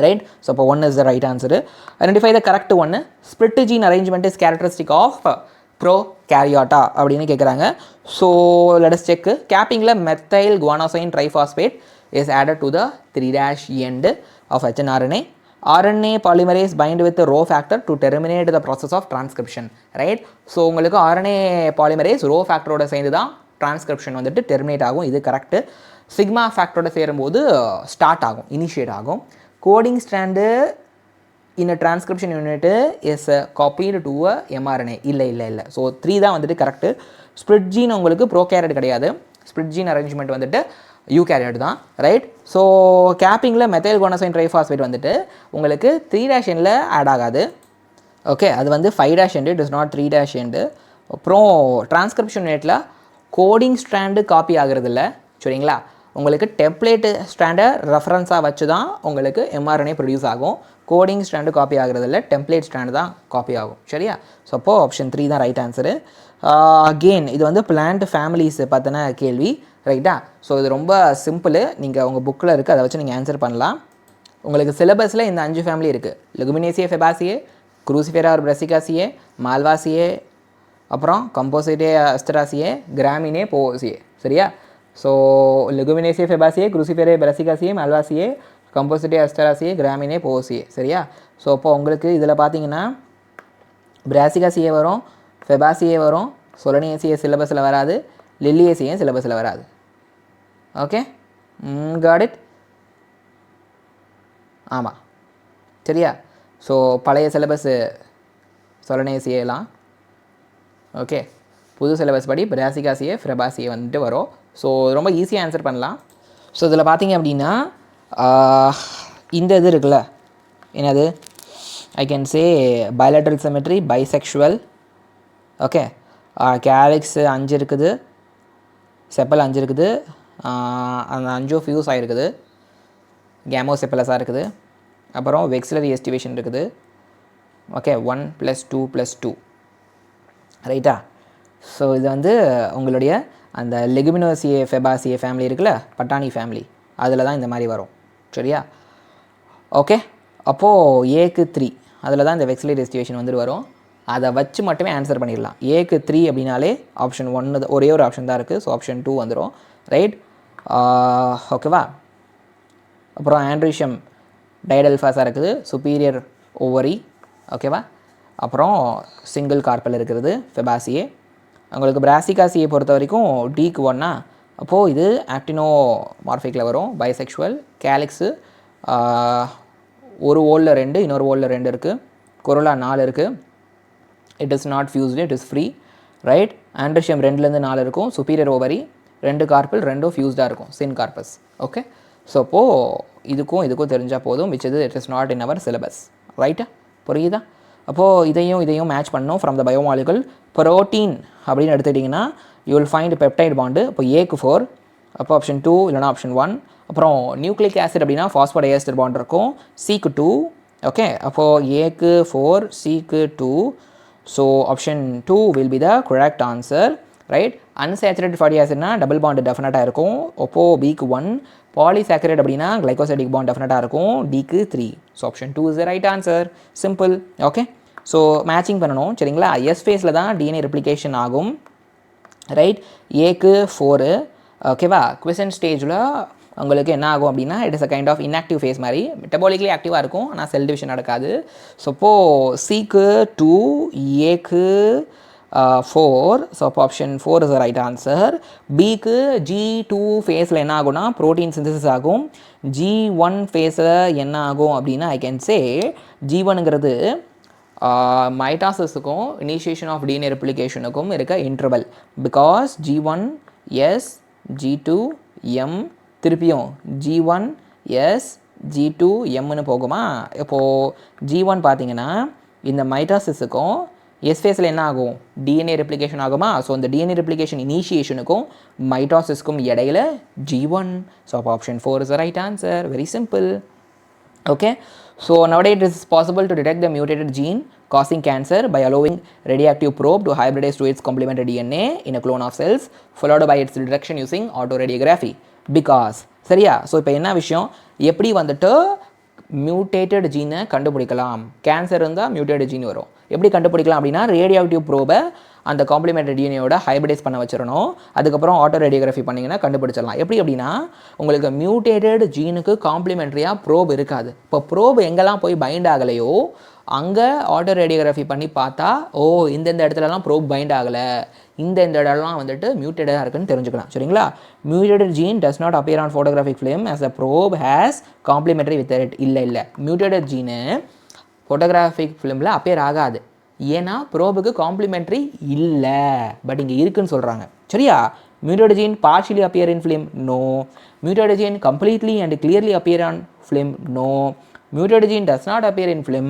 ரைட்? ஸோ அப்போ 1 is the right answer. Identify the correct one. Split gene arrangement is characteristic of prokaryote அப்படின்னு கேட்குறாங்க. So let us check. கேப்பிங்கில் methyl guanosine triphosphate is added to the 3' end of hnRNA. RNA polymerase bind with the Rho factor to terminate the process of transcription, right? So உங்களுக்கு RNA polymerase Rho factor சேர்ந்து தான் transcription வந்துட்டு terminate ஆகும், இது correct. Sigma ஃபேக்டரோட சேரும்போது start ஆகும், initiate ஆகும். Coding strand in transcription unit is காப்பீடு டு mRNA. இல்லை. ஸோ 3 தான் வந்துட்டு கரெக்டு. ஸ்ப்ளிட் ஜீன் உங்களுக்கு ப்ரோகேரியட் கிடையாது, ஸ்ப்ளிட் ஜீன் அரேஞ்ச்மெண்ட் வந்துட்டு யூகேரியட் தான், ரைட்? ஸோ கேப்பிங்கில் மெத்தைல் குவானோசைன் ட்ரைஃபாஸ்பேட் வந்துட்டு உங்களுக்கு 3' எண்டில் ஆட் ஆகாது, ஓகே? அது வந்து 5' end, it is not 3' end. அப்புறம் டிரான்ஸ்கிரிப்ஷன் யூனிட்டில் கோடிங் ஸ்ட்ராண்டு காப்பி ஆகிறது இல்லை, சரிங்களா? உங்களுக்கு டெம்ப்ளேட்டு ஸ்ட்ராண்டை ரெஃபரன்ஸாக வச்சு தான் உங்களுக்கு mRNA ப்ரொடியூஸ் ஆகும். கோடிங் ஸ்ட்ராண்டு காப்பி ஆகிறது இல்லை, டெம்ப்ளேட் ஸ்ட்ராண்டு தான் காப்பி ஆகும், சரியா? ஸோ அப்போது ஆப்ஷன் 3 தான் ரைட் ஆன்சரு. அகெயின் இது வந்து பிளான்ட் ஃபேமிலிஸ் பார்த்தின கேள்வி, ரைட்டா? ஸோ இது ரொம்ப சிம்பிள், நீங்கள் உங்கள் புக்கில் இருக்குது, அதை வச்சு நீங்கள் ஆன்சர் பண்ணலாம். உங்களுக்கு சிலபஸில் இந்த 5 ஃபேமிலி இருக்குது: லெகுமினேசியே, ஃபெபாசியே, குரூசிஃபெரா ஆர் பிரசிகாசியே, மால்வாசியே, அப்புறம் கம்போசிட்டே அஸ்டராசியே, கிராமினே, போசியே, சரியா? ஸோ லெகுமினேசியே, ஃபெபாசியே, குரூசிஃபெரே, பிரசிகாசியே, மால்வாசியே, கம்போசிட்டே அஸ்டராசியே, கிராமினே, போசியே, சரியா? ஸோ அப்போ உங்களுக்கு இதில் பார்த்தீங்கன்னா பிராசிகாசியே வரும், ஃபெபாசியே வரும், சொலனேசியே சிலபஸில் வராது, லில்லியேசியே சிலபஸில் வராது, ஓகே? Got it? ஆமாம், சரியா? ஸோ பழைய சிலபஸ்ஸு சொலனேசியெல்லாம், ஓகே? புது சிலபஸ் படி பிராசிகாசியே, ஃபெபாசியே வந்துட்டு வரும். ஸோ ரொம்ப ஈஸியாக ஆன்சர் பண்ணலாம். ஸோ இதில் பார்த்தீங்க அப்படின்னா இந்த இது இருக்குல்ல, என்னது? I can say bilateral symmetry, bisexual, okay? Calyx 5 இருக்குது, செப்பல் 5 இருக்குது, அந்த 5 ஃபியூஸ் ஆகிருக்குது, கேமோசெப்பலஸாக இருக்குது, அப்புறம் வெக்ஸிலரி எஸ்டிவேஷன் இருக்குது, ஓகே? 1 + 2 + 2, ரைட்டா? ஸோ இது வந்து உங்களுடைய அந்த லெகுமினோசியே, ஃபெபாசியே ஃபேமிலி இருக்குல்ல, பட்டாணி ஃபேமிலி, அதில் தான் இந்த மாதிரி வரும், சரியா? ஓகே? அப்போது ஏக்கு 3 அதில் தான் இந்த வெக்ஸிலரி எஸ்டிவேஷன் வந்துட்டு வரும். அதை வச்சு மட்டுமே ஆன்சர் பண்ணிடலாம். ஏக்கு 3 அப்படின்னாலே ஆப்ஷன் 1 ஒரே ஒரு ஆப்ஷன் தான் இருக்குது, ஸோ ஆப்ஷன் 2 வந்துடும், ரைட்? ஓகேவா? அப்புறம் ஆண்ட்ரிஷியம் டைடல்ஃபாஸாக இருக்குது, சுப்பீரியர் ஓவரி, ஓகேவா? அப்புறம் சிங்கிள் கார்பல் இருக்கிறது ஃபெபாசியே. உங்களுக்கு பிராசிகாசியை பொறுத்த வரைக்கும் டிக்கு 1, அப்போது இது ஆக்டினோ மார்ஃபிக்கில் வரும், பைசெக்ஷுவல். கேலிக்ஸு ஒரு ஓலில் 2, இன்னொரு ஓலில் 2 இருக்குது, கொரோலா 4 இருக்குது, it is not fused, it is free, right? Androecium 2லேருந்து 4 இருக்கும், சுப்பீரியர் ஓவரி 2 கார்பல், 2 ஃபியூஸ்டாக இருக்கும், சின் கார்பஸ், ஓகே? ஸோ அப்போது இதுக்கும் தெரிஞ்சால் போதும், விச் இது it is not in our syllabus, ரைட்டா? புரியுதா? அப்போது இதையும் மேட்ச் பண்ணணும் ஃப்ரம் த பயோமாலிகுல். ப்ரோட்டீன் அப்படின்னு எடுத்துக்கிட்டிங்கன்னா you will find peptide bond. இப்போ ஏக்கு 4, அப்போ ஆப்ஷன் 2 இல்லைனா ஆப்ஷன் 1. அப்புறம் நியூக்ளிக் ஆசிட் அப்படின்னா ஃபாஸ்போடைஎஸ்டர் பாண்ட் இருக்கும், சிக்கு 2, ஓகே? அப்போது ஏக்கு 4, சிக்கு 2, so option 2 will be the correct answer, right? Unsaturated fatty ஆசிட்னா டபுள் பாண்டு டெஃபினட்டாக இருக்கும், அப்போது பிக்கு 1. பாலிசாக்கரைட் அப்படின்னா கிளைகோசைடிக் பாண்ட் டெஃபினட்டாக இருக்கும், டிக்கு 3. So option 2 is the right answer, simple, okay? So matching பண்ணணும், சரிங்களா? எஸ் ஃபேஸில் தான் டிஎன்ஏ ரெப்ளிகேஷன் ஆகும், ரைட்? ஏக்கு 4, ஓகேவா? குவிசன் ஸ்டேஜில் உங்களுக்கு என்ன ஆகும் அப்படின்னா it is a kind of inactive phase மாதிரி, மெட்டபாலிக்லி ஆக்டிவாக இருக்கும், ஆனால் செல் டிவிஷன் நடக்காது. ஸோ இப்போது சிக்கு 2, ஏக்கு 4, ஸோ அப்போ option 4 is the right answer. பிக்கு G2 ஃபேஸில் என்ன ஆகும்னா ப்ரோட்டீன் சிந்தசிஸ் ஆகும். G1 ஃபேஸில் என்ன ஆகும் அப்படின்னா ஐ கேன் சே G1ங்கிறது மைட்டாசிஸுக்கும் இனிஷியேஷன் ஆஃப் டிஎன்ஏ ரெப்ளிகேஷனுக்கும் இருக்க interval, because G1 S, G2 M, திருப்பியும் G1 S G2 Mனு போகுமா. இப்போது G1 பார்த்தீங்கன்னா இந்த மைட்டாசிஸுக்கும் எஸ் ஃபேஸில் என்ன ஆகும், டிஎன்ஏ ரெப்ளிகேஷன் ஆகுமா. ஸோ இந்த டிஎன்ஏ ரெப்ளிகேஷன் இனிஷியேஷனுக்கும் மைட்டாசிஸ்க்கும் இடையில G1. ஸோ அப்போ option 4 is the right answer. Very simple. Okay, so nowadays it is possible to detect the mutated gene causing cancer by allowing radioactive probe to hybridize to its complementary DNA in a clone of cells followed by its detection using autoradiography. Because சரியா. So இப்போ என்ன விஷயம், எப்படி வந்துட்டு mutated ஜீனை கண்டுபிடிக்கலாம். Cancer இருந்தால் mutated gene வரும். எப்படி கண்டுபிடிக்கலாம் அப்படின்னா ரேடியோஆக்டிவ் ப்ரோபை அந்த காம்ப்ளிமெண்டரி டிஎன்ஏயோட ஹைபிரிடைஸ் பண்ண வச்சிடணும். அதுக்கப்புறம் ஆட்டோ ரேடியோகிராஃபி பண்ணிங்கன்னா கண்டுபிடிச்சிடலாம். எப்படி அப்படின்னா உங்களுக்கு மியூட்டேட்டட் ஜீனுக்கு காம்ப்ளிமெண்ட்ரியாக ப்ரோப் இருக்காது. இப்போ ப்ரோப் எங்கெல்லாம் போய் பைண்ட் ஆகலையோ அங்கே ஆட்டோ ரேடியோகிராஃபி பண்ணி பார்த்தா ஓ இந்தந்த இடத்துலலாம் ப்ரோப் பைண்ட் ஆகலை, இந்த இடம்லாம் வந்துட்டு மியூட்டேடாக இருக்குன்னு தெரிஞ்சுக்கலாம். சரிங்களா. Mutated gene does not appear on photographic film as a probe has complementary with it. இல்லை மியூட்டேட்டட் ஜீனு ஃபோட்டோகிராஃபிக் ஃபிலிமில் அப்பியர் ஆகாது. ஏன்னா ப்ரோபுக்கு காம்ப்ளிமெண்ட்ரி இல்லை, பட் இங்கே இருக்குன்னு சொல்கிறாங்க. சரியா. Mutated gene partially appear in film, no. Mutated gene completely and clearly appear on film, no. Mutated gene does not appear in film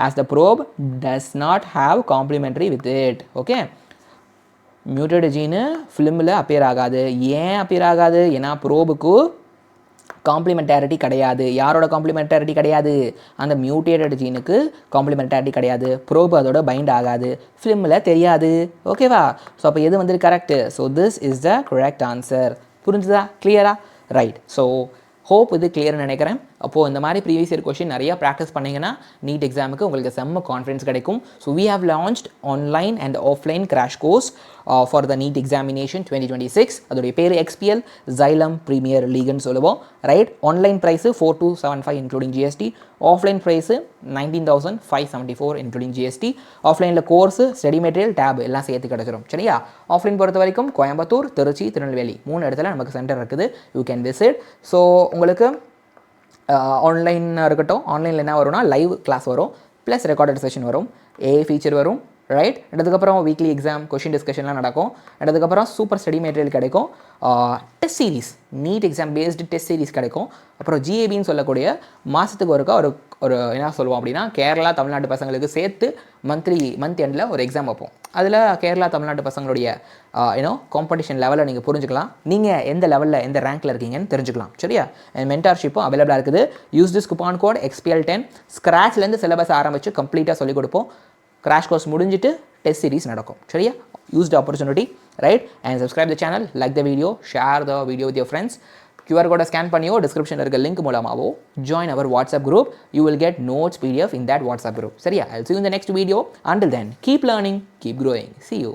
as the probe does not have complementary with it. Okay. Mutated gene ஃபிலிமில் appear ஆகாது. ஏன் appear ஆகாது, ஏன்னா ப்ரோபுக்கு காம்ப்ளிமெண்டாரிட்டி கிடையாது. யாரோட காம்ப்ளிமெண்டாரிட்டி கிடையாது, அந்த mutated ஜீனுக்கு காம்ப்ளிமெண்டாரிட்டி கிடையாது. ப்ரோப் அதோட பைண்ட் ஆகாது, ஃபிலிமில் தெரியாது. ஓகேவா. ஸோ அப்போ எது வந்து correct. So this is the correct answer. புரிஞ்சுதா, கிளியரா, ரைட். ஸோ ஹோப் இது கிளியர்னு நினைக்கிறேன். அப்போது இந்த மாதிரி ப்ரீவியஸ் இயர் கொஷின் நிறையா ப்ராக்டிஸ் பண்ணிங்கன்னா நீட் எக்ஸாமுக்கு உங்களுக்கு செம்ம கான்ஃபிடன்ஸ் கிடைக்கும். So we have launched online and offline crash course for the NEET examination 2026. அதோடைய பேர் XPL Xylem Premier Leagueன்னு சொல்லுவோம். Right. Online price 4275 including GST. Offline price 19,574 including GST. ஆஃப்லைனில் கோர்ஸு, ஸ்டடி மெட்டீரியல், டேப் எல்லாம் சேர்த்து கிடச்சிரும். சரியா. ஆஃப்லைன் பொறுத்த வரைக்கும் கோயம்புத்தூர், திருச்சி, திருநெல்வேலி 3 இடத்துல நமக்கு சென்டர் இருக்குது. You can visit. ஸோ உங்களுக்கு ஆன்லைன் இருக்கட்டும், ஆன்லைனில் என்ன வரும்னா லைவ் கிளாஸ் வரும், ப்ளஸ் ரெக்கார்டட் செஷன் வரும், ஏஐ ஃபீச்சர் வரும். ரைட். அதுக்கப்புறம் வீக்லி எக்ஸாம் கொஷின் டிஸ்கஷன்லாம் நடக்கும். அதுக்கப்புறம் சூப்பர் ஸ்டடி மெட்டீரியல் கிடைக்கும். Test series, NEET exam based test series கிடைக்கும். அப்புறம் ஜிஏபின்னு சொல்லக்கூடிய மாதத்துக்கு ஒருக்கா ஒரு என்ன சொல்லுவோம் அப்படின்னா கேரளா தமிழ்நாட்டு பசங்களுக்கு சேர்த்து மந்த் எண்டில் ஒரு எக்ஸாம் வைப்போம். அதில் கேரளா தமிழ்நாட்டு பசங்களுடைய காம்படிஷன் லெவலில் நீங்கள் புரிஞ்சுக்கலாம். நீங்கள் எந்த லெவலில் எந்த ரேங்க்கில் இருக்கீங்கன்னு தெரிஞ்சுக்கலாம். சரியா. மென்டார்ஷிப்பும் அவைலபிளாக இருக்குது. Use this coupon code XPL10. ஸ்க்ராட்ச்லேருந்து சிலபஸ் ஆரம்பித்து கம்ப்ளீட்டாக சொல்லிக் கொடுப்போம். கிராஷ் கோர்ஸ் முடிஞ்சிட்டு டெஸ்ட் சீரிஸ் நடக்கும். சரியா. Use the opportunity. Right. And subscribe the channel, like the video, share the video with your friends. QR கோடை ஸ்கேன் பண்ணியோ டிஸ்கிரிப்ஷனில் இருக்க லிங்க் மூலமாகவோ join our WhatsApp group. You will get notes PDF in that WhatsApp group. சரியா. I'll see you in the next video. Until then, keep learning, keep growing. See you.